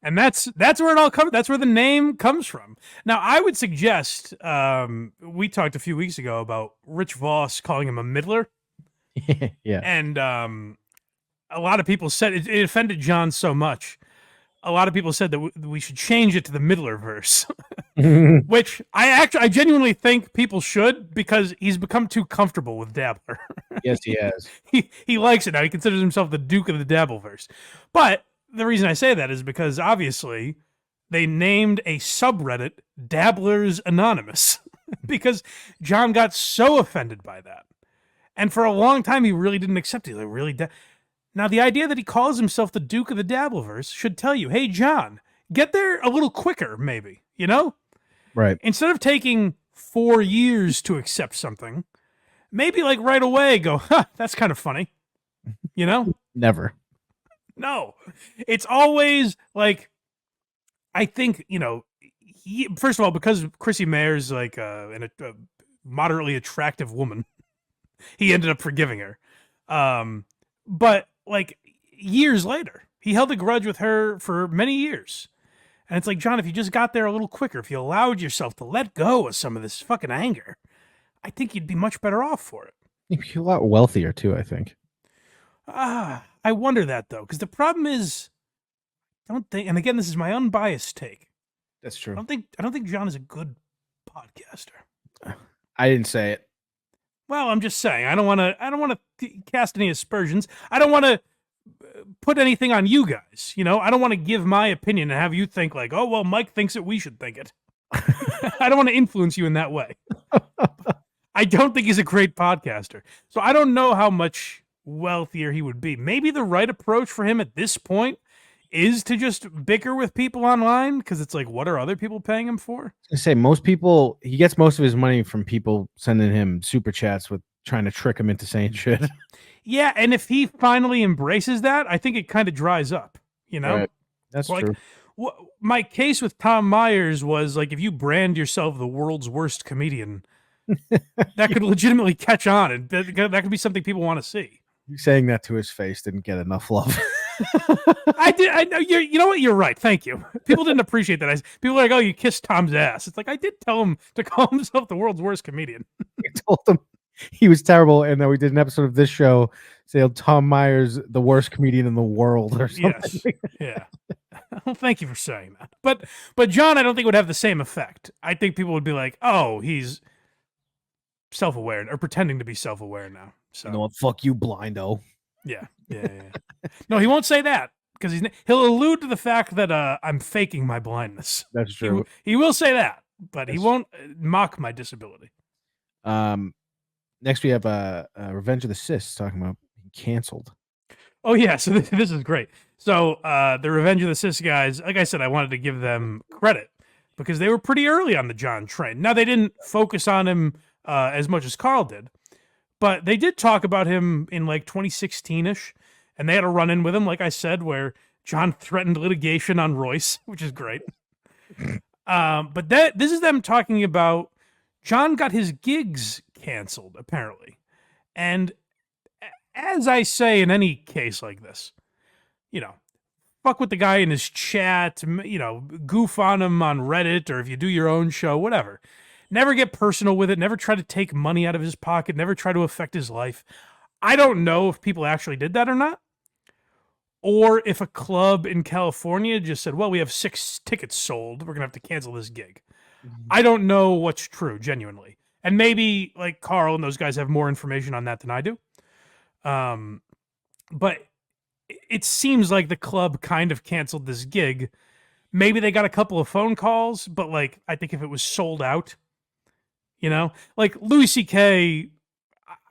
And that's where it all comes. That's where the name comes from. Now, I would suggest we talked a few weeks ago about Rich Voss calling him a middler. Yeah, and a lot of people said it offended John so much. A lot of people said that we should change it to the Middlerverse, which I genuinely think people should, because he's become too comfortable with Dabbler. Yes, he has. He likes it now. He considers himself the Duke of the Dabbleverse. But the reason I say that is because obviously they named a subreddit Dabblers Anonymous. because John got so offended by that. And for a long time, he really didn't accept it. Like, really? Now, the idea that he calls himself the Duke of the Dabbleverse should tell you, hey, John, get there a little quicker, maybe, you know? Right. Instead of taking 4 years to accept something, maybe like right away go, that's kind of funny, you know? Never. No, it's always like, I think, you know, first of all, because Chrissy Mayer's like a moderately attractive woman, he ended up forgiving her. But like years later, he held a grudge with her for many years. And it's like, John, if you just got there a little quicker, if you allowed yourself to let go of some of this fucking anger, I think you'd be much better off for it. You'd be a lot wealthier too, I think. I wonder that though, because the problem is, and again, this is my unbiased take. That's true. I don't think John is a good podcaster. I didn't say it. Well, I'm just saying, I don't want to cast any aspersions. I don't want to put anything on you guys. You know, I don't want to give my opinion and have you think like, oh, well, Mike thinks that we should think it. I don't want to influence you in that way. I don't think he's a great podcaster. So I don't know how much wealthier he would be. Maybe the right approach for him at this point is to just bicker with people online, because it's like, what are other people paying him for? I say most people, he gets most of his money from people sending him super chats with trying to trick him into saying shit. Yeah, and if he finally embraces that, I think it kind of dries up, you know? Right. That's like, true. My case with Tom Myers was like, if you brand yourself the world's worst comedian, that could legitimately catch on, and that could be something people want to see. You saying that to his face didn't get enough love. I did. I know. You know what? You're right. Thank you. People didn't appreciate that. People were like, "Oh, you kissed Tom's ass." It's like, I did tell him to call himself the world's worst comedian. I told him he was terrible, and then we did an episode of this show saying Tom Myers, the worst comedian in the world, or something. Yes. Yeah. Well, thank you for saying that. But John, I don't think would have the same effect. I think people would be like, "Oh, he's self-aware or pretending to be self-aware now." So, you know what? Fuck you, blindo. Yeah. No, he won't say that, because he'll allude to the fact that I'm faking my blindness. That's true. He will say that, but he won't mock my disability. Next we have Revenge of the Sis talking about being canceled. Oh yeah, so this is great. So the Revenge of the Sis guys, like I said, I wanted to give them credit because they were pretty early on the John train. Now they didn't focus on him as much as Carl did, but they did talk about him in like 2016-ish, and they had a run-in with him, like I said, where John threatened litigation on Royce, which is great. But this is them talking about John got his gigs canceled, apparently. And as I say in any case like this, you know, fuck with the guy in his chat, you know, goof on him on Reddit, or if you do your own show, whatever. Never get personal with it. Never try to take money out of his pocket. Never try to affect his life. I don't know if people actually did that or not. Or if a club in California just said, well, we have 6 tickets sold, we're going to have to cancel this gig. Mm-hmm. I don't know what's true, genuinely. And maybe, like, Carl and those guys have more information on that than I do. But it seems like the club kind of canceled this gig. Maybe they got a couple of phone calls, but, like, I think if it was sold out, you know? Like, Louis C.K.,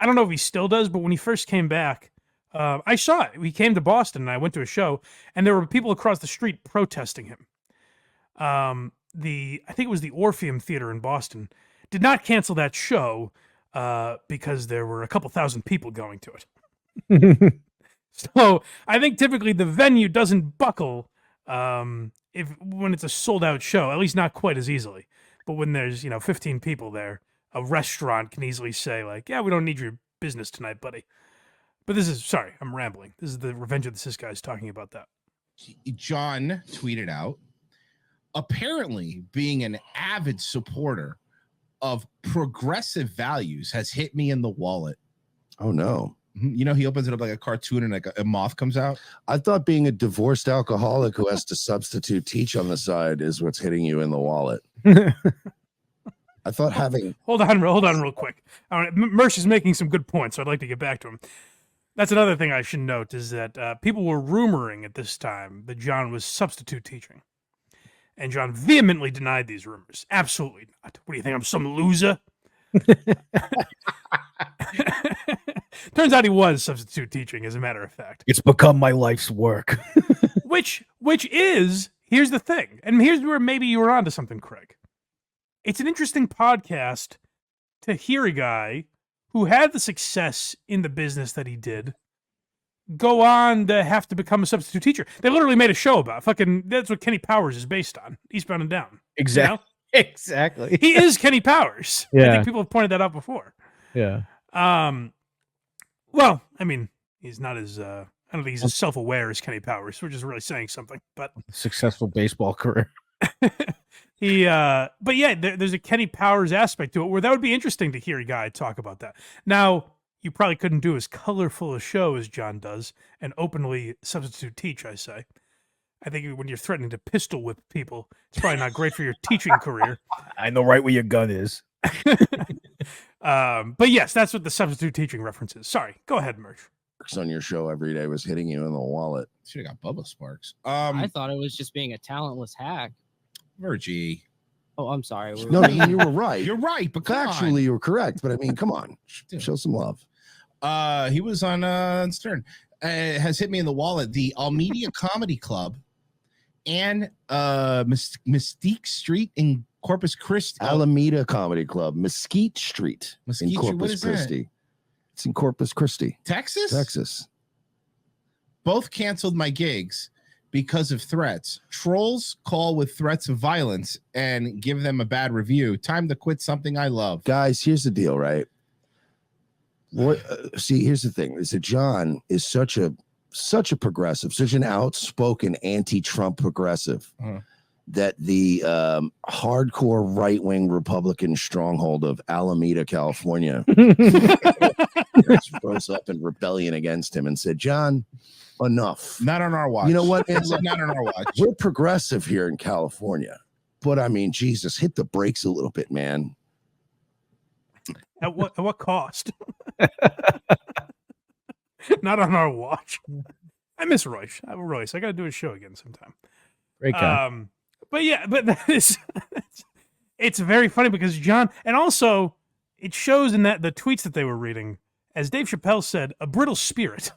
I don't know if he still does, but when he first came back, I saw it. We came to Boston, and I went to a show, and there were people across the street protesting him. I think it was the Orpheum Theater in Boston, did not cancel that show because there were a couple thousand people going to it. So I think typically the venue doesn't buckle when it's a sold out show, at least not quite as easily. But when there's 15 people there, a restaurant can easily say like, yeah, we don't need your business tonight, buddy. But sorry, I'm rambling. This is the Revenge of the Sis guys talking about that. John tweeted out, apparently being an avid supporter of progressive values has hit me in the wallet. Oh, no. You know, he opens it up like a cartoon and like a moth comes out. I thought being a divorced alcoholic who has to substitute teach on the side is what's hitting you in the wallet. I thought having... Hold on real quick. All right, Mersh is making some good points, so I'd like to get back to him. That's another thing I should note is that people were rumoring at this time that John was substitute teaching. And John vehemently denied these rumors. Absolutely not. What do you think? I'm some loser? Turns out he was substitute teaching, as a matter of fact. It's become my life's work. Which is, here's the thing, and here's where maybe you were onto something, Craig. It's an interesting podcast to hear a guy who had the success in the business that he did go on to have to become a substitute teacher. They literally made a show about that's what Kenny Powers is based on. Eastbound and Down. Exactly. You know? Exactly. He is Kenny Powers. I Yeah. think people have pointed that out before. Yeah. Well, I mean, he's not as I don't think he's as self-aware as Kenny Powers, which is really saying something. But Successful baseball career. but yeah, there's a Kenny Powers aspect to it where that would be interesting to hear a guy talk about that. Now, you probably couldn't do as colorful a show as John does and openly substitute teach, I say. I think when you're threatening to pistol whip people, it's probably not great for your teaching career. I know right where your gun is. But yes, that's what the substitute teaching reference is. Sorry, go ahead, Merch. On your show every day was hitting you in the wallet. Should have got Bubba Sparks. I thought it was just being a talentless hack. Virgie. Oh, I'm sorry. No, I mean, you were right. You're right, but come Factually, on. you were correct. But I mean, come on, show some love. He was on Stern. Has hit me in the wallet. The Almedia Comedy Club and Mystique Street in Corpus Christi. Alameda Comedy Club, Mesquite Street Mesquite in Street, what Corpus is that? Christi. It's in Corpus Christi, Texas. Texas. Both canceled my gigs because of threats. Trolls call with threats of violence and give them a bad review. Time to quit something I love. Guys, here's the deal, right? What? See, here's the thing. Is that John is such a progressive, such an outspoken anti-Trump progressive that the hardcore right-wing Republican stronghold of Alameda, California, rose up in rebellion against him and said, "John, enough. Not on our watch. You know what? Not on our watch. We're progressive here in California, but I mean, Jesus, hit the brakes a little bit, man." At what cost? Not on our watch. I miss Royce. Royce, I got to do a show again sometime. Great guy. But yeah, but that is, it's very funny because John, and also it shows in that the tweets that they were reading, as Dave Chappelle said, a brittle spirit,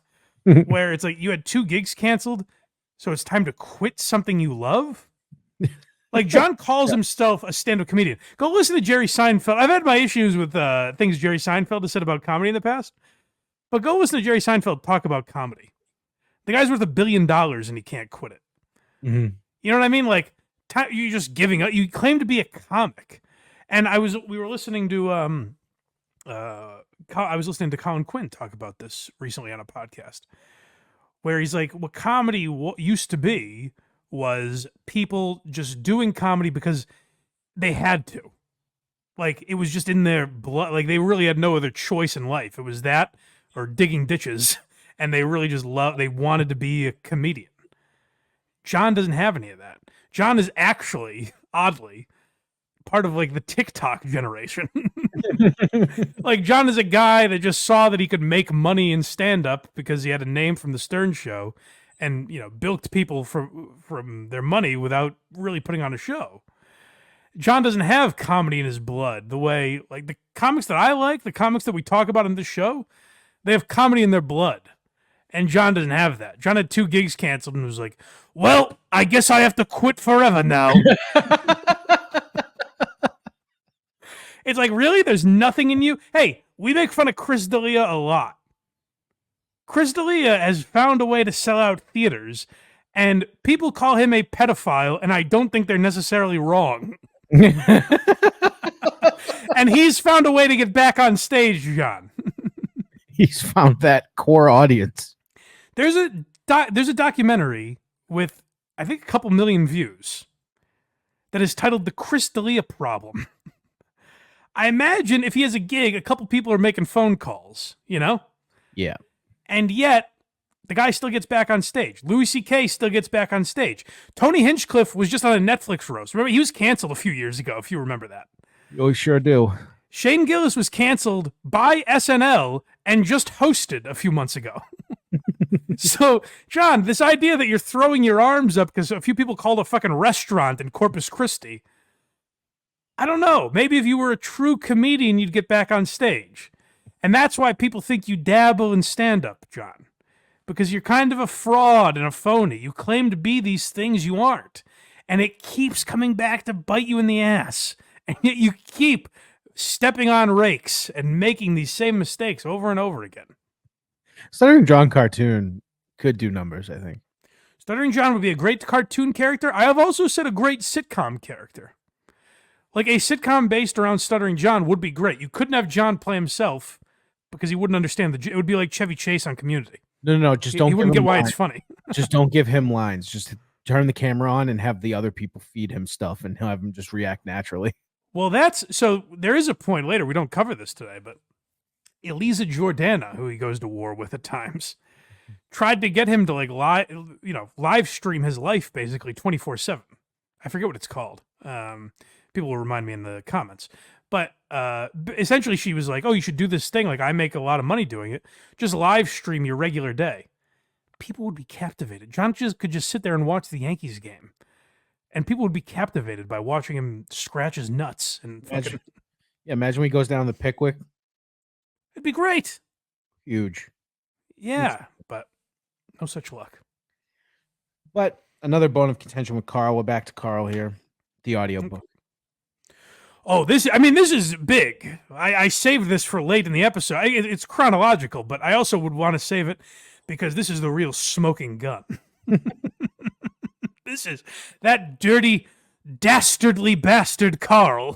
where it's like you had 2 gigs canceled, so it's time to quit something you love. Like John calls himself a stand-up comedian. Go listen to Jerry Seinfeld. I've had my issues with things Jerry Seinfeld has said about comedy in the past, but go listen to Jerry Seinfeld talk about comedy. The guy's worth $1 billion and he can't quit it. Mm-hmm. You know what I mean? Like you're just giving up. You claim to be a comic, and we were listening to I was listening to Colin Quinn talk about this recently on a podcast, where he's like, what comedy used to be was people just doing comedy because they had to. Like, it was just in their blood. Like, they really had no other choice in life. It was that or digging ditches, and they really just they wanted to be a comedian. John doesn't have any of that. John is actually, oddly, part of, like, the TikTok generation. Like, John is a guy that just saw that he could make money in stand-up because he had a name from the Stern Show and, you know, bilked people from their money without really putting on a show. John doesn't have comedy in his blood the way, like, the comics that I like, the comics that we talk about in this show, they have comedy in their blood. And John doesn't have that. John had 2 gigs canceled and was like, well, I guess I have to quit forever now. It's like, really? There's nothing in you? Hey, we make fun of Chris D'Elia a lot. Chris D'Elia has found a way to sell out theaters, and people call him a pedophile, and I don't think they're necessarily wrong. And he's found a way to get back on stage, John. He's found that core audience. There's a documentary with, I think, a couple million views that is titled The Chris D'Elia Problem. I imagine if he has a gig, a couple people are making phone calls, you know? Yeah. And yet, the guy still gets back on stage. Louis C.K. still gets back on stage. Tony Hinchcliffe was just on a Netflix roast. Remember, he was canceled a few years ago, if you remember that. You sure do. Shane Gillis was canceled by SNL and just hosted a few months ago. So, John, this idea that you're throwing your arms up because a few people called a fucking restaurant in Corpus Christi, I don't know. Maybe if you were a true comedian, you'd get back on stage. And that's why people think you dabble in stand-up, John. Because you're kind of a fraud and a phony. You claim to be these things you aren't. And it keeps coming back to bite you in the ass. And yet you keep stepping on rakes and making these same mistakes over and over again. Stuttering John cartoon could do numbers, I think. Stuttering John would be a great cartoon character. I have also said a great sitcom character. Like a sitcom based around Stuttering John would be great. You couldn't have John play himself because he wouldn't understand it would be like Chevy Chase on Community. No, just don't. He wouldn't give get him why lines. it's funny. Just don't give him lines. Just turn the camera on and have the other people feed him stuff, and he'll have him just react naturally. Well, so there is a point later. We don't cover this today, but Elisa Jordana, who he goes to war with at times, tried to get him to like live stream his life basically 24/7. I forget what it's called. People will remind me in the comments. But essentially, she was like, "Oh, you should do this thing. Like, I make a lot of money doing it. Just live stream your regular day." People would be captivated. John could just sit there and watch the Yankees game, and people would be captivated by watching him scratch his nuts and fucking. Imagine when he goes down the Pickwick. It'd be great. Huge. Yeah, but no such luck. But another bone of contention with Carl. We're back to Carl here. The audiobook. Oh, this is big. I saved this for late in the episode. It's chronological, but I also would want to save it because this is the real smoking gun. This is that dirty, dastardly bastard Carl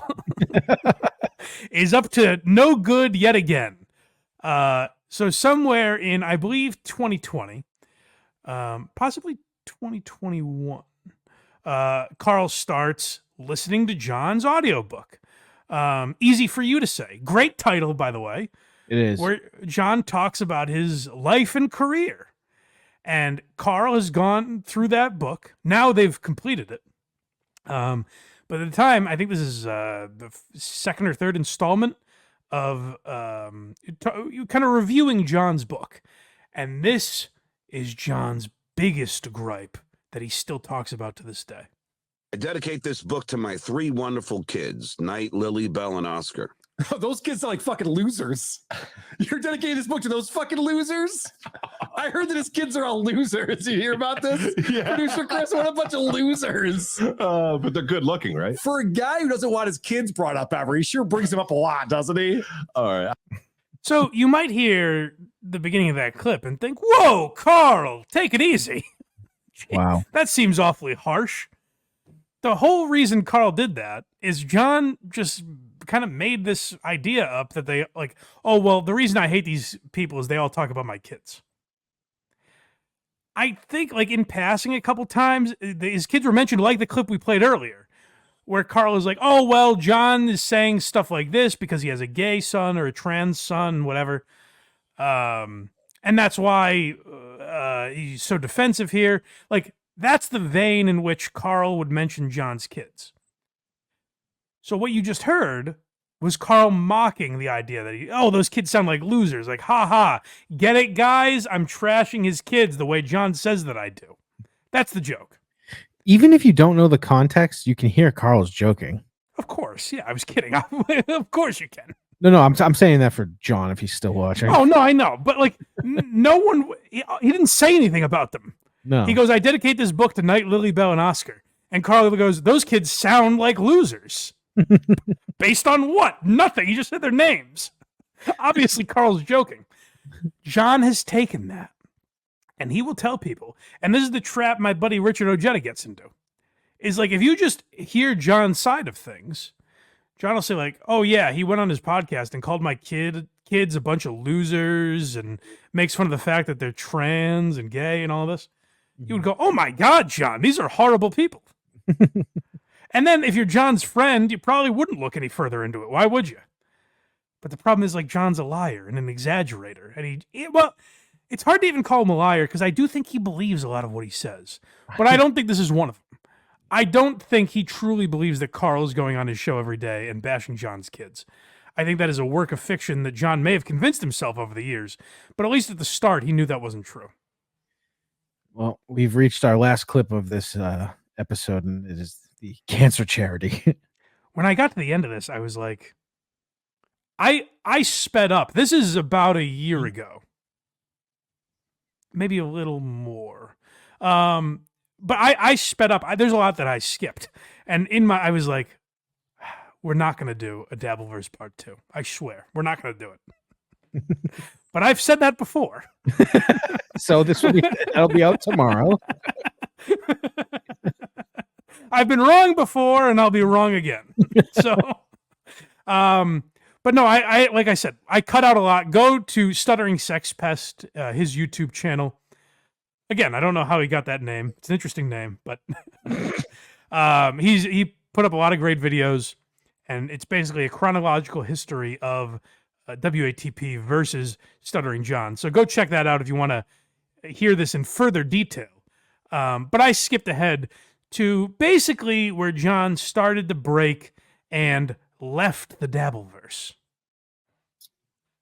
is up to no good yet again. So somewhere in, I believe, 2020, possibly 2021, Carl starts listening to John's audiobook. Easy for you to say. Great title, by the way. It is. Where John talks about his life and career. And Carl has gone through that book. Now they've completed it. But at the time, I think this is the second or third installment of kind of reviewing John's book. And this is John's biggest gripe that he still talks about to this day. I dedicate this book to my three wonderful kids, Knight, Lily, Belle, and Oscar. Those kids are like fucking losers. You're dedicating this book to those fucking losers? I heard that his kids are all losers. You hear about this? Yeah. Producer Chris, what a bunch of losers. But they're good looking, right? For a guy who doesn't want his kids brought up ever, he sure brings them up a lot, doesn't he? All right. So you might hear the beginning of that clip and think, whoa, Carl, take it easy. Wow. That seems awfully harsh. The whole reason Carl did that is John just kind of made this idea up that they like, oh, well, the reason I hate these people is they all talk about my kids. I think like in passing a couple times, his kids were mentioned like the clip we played earlier, where Carl is like, oh, well, John is saying stuff like this because he has a gay son or a trans son, whatever. And that's why he's so defensive here. Like, that's the vein in which Carl would mention John's kids. So what you just heard was Carl mocking the idea that those kids sound like losers. Like, ha ha, get it, guys? I'm trashing his kids the way John says that I do. That's the joke. Even if you don't know the context, you can hear Carl's joking. Of course. Yeah, I was kidding. Of course you can. No, I'm saying that for John if he's still watching. Oh, no, I know. But like, no one, he didn't say anything about them. No. He goes, I dedicate this book to Knight, Lily, Belle, and Oscar. And Carl goes, those kids sound like losers. Based on what? Nothing. He just said their names. Obviously, Carl's joking. John has taken that. And he will tell people, and this is the trap my buddy Richard Ojeda gets into, is like, if you just hear John's side of things, John will say like, oh yeah, he went on his podcast and called my kids a bunch of losers and makes fun of the fact that they're trans and gay and all this. You would go, oh my God, John, these are horrible people. And then if you're John's friend, you probably wouldn't look any further into it. Why would you? But the problem is like John's a liar and an exaggerator. And it's hard to even call him a liar because I do think he believes a lot of what he says. But I don't think this is one of them. I don't think he truly believes that Carl is going on his show every day and bashing John's kids. I think that is a work of fiction that John may have convinced himself over the years. But at least at the start, he knew that wasn't true. We've reached our last clip of this episode, and it is the cancer charity. When I got to the end of this, I was like, I sped up. This is about a year ago, maybe a little more. But I sped up. There's a lot that I skipped, and I was like, we're not going to do a Dabbleverse Part 2. I swear, we're not going to do it. But I've said that before. So that'll be out tomorrow. I've been wrong before, and I'll be wrong again. So, but no, I like I said, I cut out a lot. Go to Stuttering Sex Pest, his YouTube channel. Again, I don't know how he got that name. It's an interesting name, but he put up a lot of great videos, and it's basically a chronological history of WATP versus Stuttering John. So go check that out if you want to hear this in further detail. But I skipped ahead to basically where John started to break and left the Dabbleverse.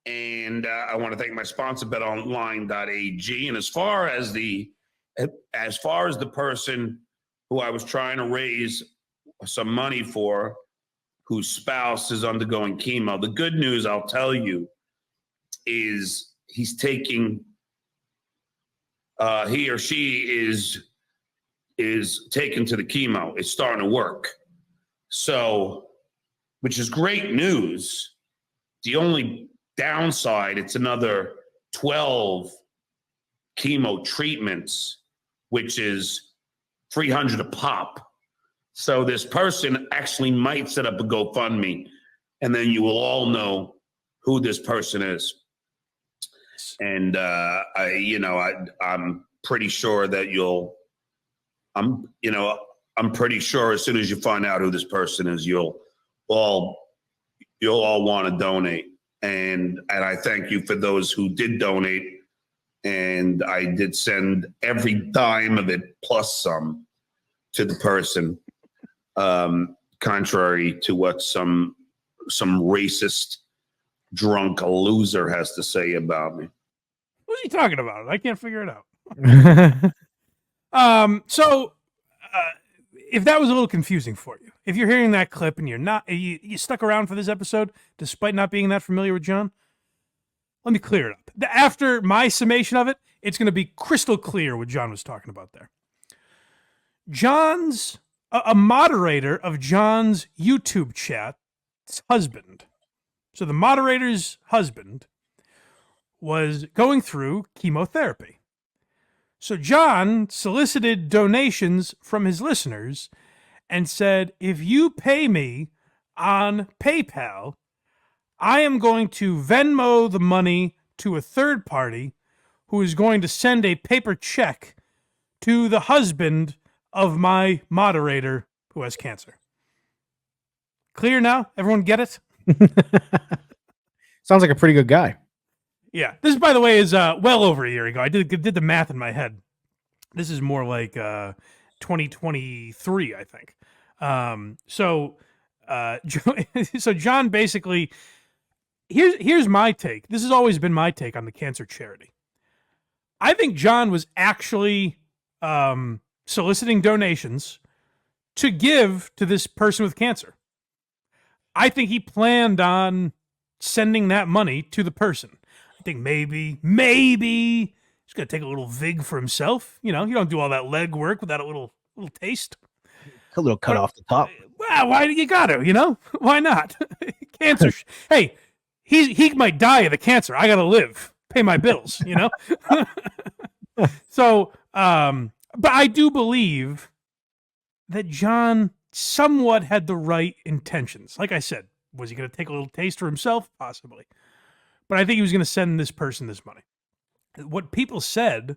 And I want to thank my sponsor, betonline.ag. And as far as the person who I was trying to raise some money for, whose spouse is undergoing chemo, the good news I'll tell you is he's taking, he or she is taken to the chemo. It's starting to work. So, which is great news. The only downside, it's another 12 chemo treatments, which is $300 a pop. So this person actually might set up a GoFundMe, and then you will all know who this person is. And I'm pretty sure that I'm pretty sure as soon as you find out who this person is, you'll all want to donate. And I thank you for those who did donate. And I did send every dime of it plus some to the person, contrary to what some racist drunk loser has to say about me. What's he talking about? I can't figure it out. So if that was a little confusing for you, if you're hearing that clip and you stuck around for this episode despite not being that familiar with John, let me clear it up. After my summation of it, it's going to be crystal clear what John was talking about there. John's a moderator of John's YouTube chat's husband. So the moderator's husband was going through chemotherapy. So John solicited donations from his listeners and said, if you pay me on PayPal, I am going to Venmo the money to a third party who is going to send a paper check to the husband of my moderator who has cancer. Clear now? Everyone get it? Sounds like a pretty good guy. Yeah. This, by the way, is well over a year ago. I did the math in my head. This is more like 2023, I think. So John basically, here's my take. This has always been my take on the cancer charity. I think John was actually soliciting donations to give to this person with cancer. I think he planned on sending that money to the person. I think maybe he's going to take a little vig for himself. You know, you don't do all that leg work without a little taste. A little cut off the top. Well, why do you got to, you know? Why not? Cancer. Hey, he might die of the cancer. I got to live, pay my bills, you know? So, but I do believe that John somewhat had the right intentions. Like I said, was he going to take a little taste for himself? Possibly. But I think he was going to send this person this money. What people said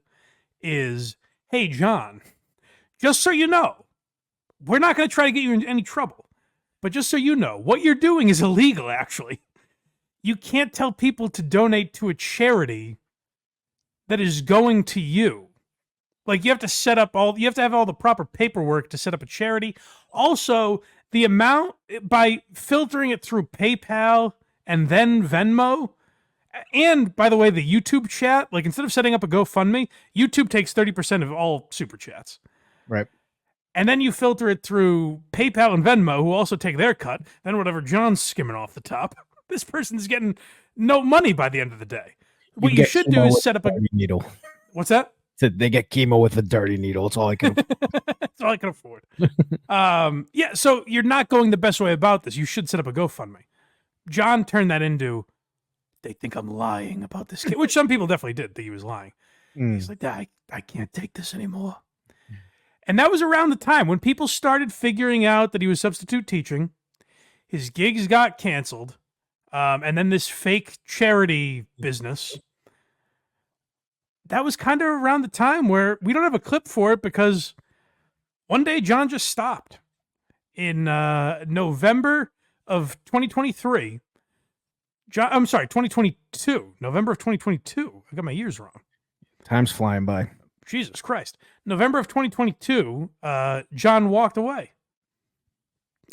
is, hey, John, just so you know, we're not going to try to get you in any trouble. But just so you know, what you're doing is illegal, actually. You can't tell people to donate to a charity that is going to you. Like, you have to have all the proper paperwork to set up a charity. Also, the amount, by filtering it through PayPal and then Venmo, And by the way, the YouTube chat, like instead of setting up a GoFundMe, YouTube takes 30% of all super chats. Right. And then you filter it through PayPal and Venmo, who also take their cut. Then whatever John's skimming off the top, this person's getting no money by the end of the day. What you should do is set up a needle. What's that? Said they get chemo with a dirty needle. It's all I can. That's all I can afford. Yeah, so you're not going the best way about this. You should set up a GoFundMe. John turned that into, they think I'm lying about this kid, which some people definitely did think he was lying. He's like, I can't take this anymore. And that was around the time when people started figuring out that he was substitute teaching. His gigs got canceled. And then this fake charity business. That was kind of around the time where we don't have a clip for it because one day John just stopped. In November of 2023. I'm sorry, 2022. November of 2022. I got my years wrong. Time's flying by. Jesus Christ. November of 2022, John walked away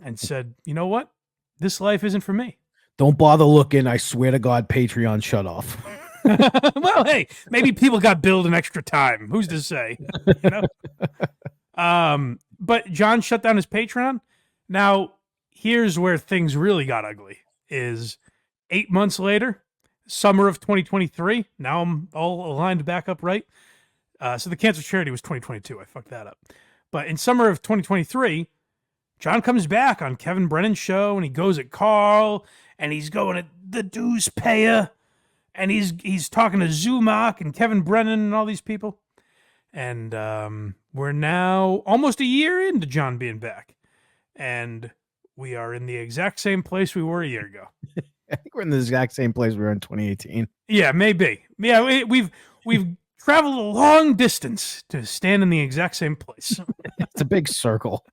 and said, you know what? This life isn't for me. Don't bother looking. I swear to God, Patreon shut off. Well, hey, maybe people got billed an extra time. Who's to say? You know? But John shut down his Patreon. Now, here's where things really got ugly. Is 8 months later, summer of 2023. Now I'm all aligned back up right. So the cancer charity was 2022. I fucked that up. But in summer of 2023, John comes back on Kevin Brennan's show, and he goes at Carl, and he's going at the dues payer, and he's talking to Zumock and Kevin Brennan and all these people. And we're now almost a year into John being back, and we are in the exact same place we were a year ago. I think we're in the exact same place we were in 2018. Yeah, maybe. Yeah, we've traveled a long distance to stand in the exact same place. It's a big circle.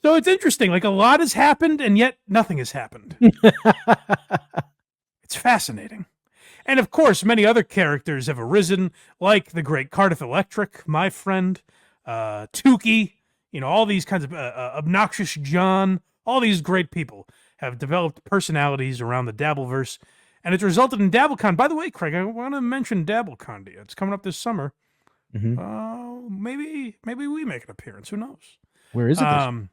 So it's interesting. Like, a lot has happened, and yet nothing has happened. It's fascinating. And of course, many other characters have arisen, like the great Cardiff Electric, my friend, Tukey, you know, all these kinds of obnoxious John, all these great people have developed personalities around the Dabbleverse, and it's resulted in DabbleCon. By the way, Craig, I want to mention DabbleCon to you. It's coming up this summer. Maybe we make an appearance. Who knows? Where is it?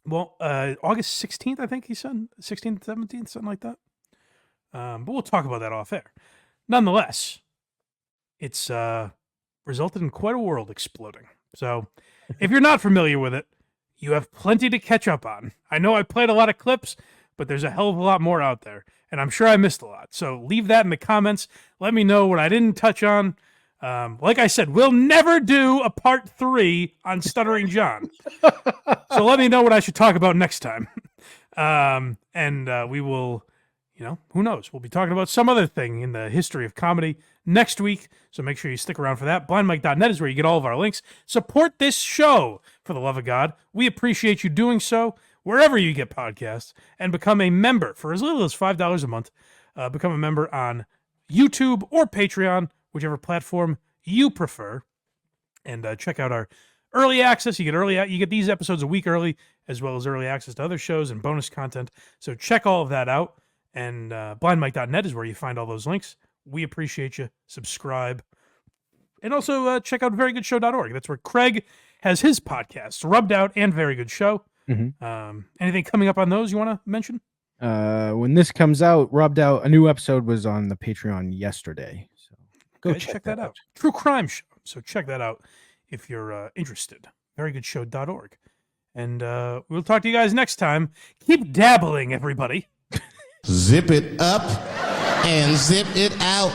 Well, August 16th, I think he said. 16th, 17th, something like that. But we'll talk about that off air. Nonetheless, it's resulted in quite a world exploding. So if you're not familiar with it, you have plenty to catch up on. I know I played a lot of clips, but there's a hell of a lot more out there. And I'm sure I missed a lot. So leave that in the comments. Let me know what I didn't touch on. Like I said, we'll never do a part 3 on Stuttering John. So let me know what I should talk about next time. We will, you know, who knows? We'll be talking about some other thing in the history of comedy next week. So make sure you stick around for that. Blindmike.net is where you get all of our links. Support this show, for the love of God. We appreciate you doing so wherever you get podcasts, and become a member for as little as $5 a month. Become a member on YouTube or Patreon, whichever platform you prefer, and check out our early access. You get these episodes a week early, as well as early access to other shows and bonus content. So check all of that out. And blindmike.net is where you find all those links. We appreciate you. Subscribe. And also check out verygoodshow.org. That's where Craig has his podcasts, Rubbed Out and Very Good Show. Anything coming up on those you want to mention? When this comes out, Rubbed Out, a new episode was on the Patreon yesterday. So go check that out. True crime show. So check that out if you're interested. Verygoodshow.org. And we'll talk to you guys next time. Keep dabbling, everybody. Zip it up and zip it out.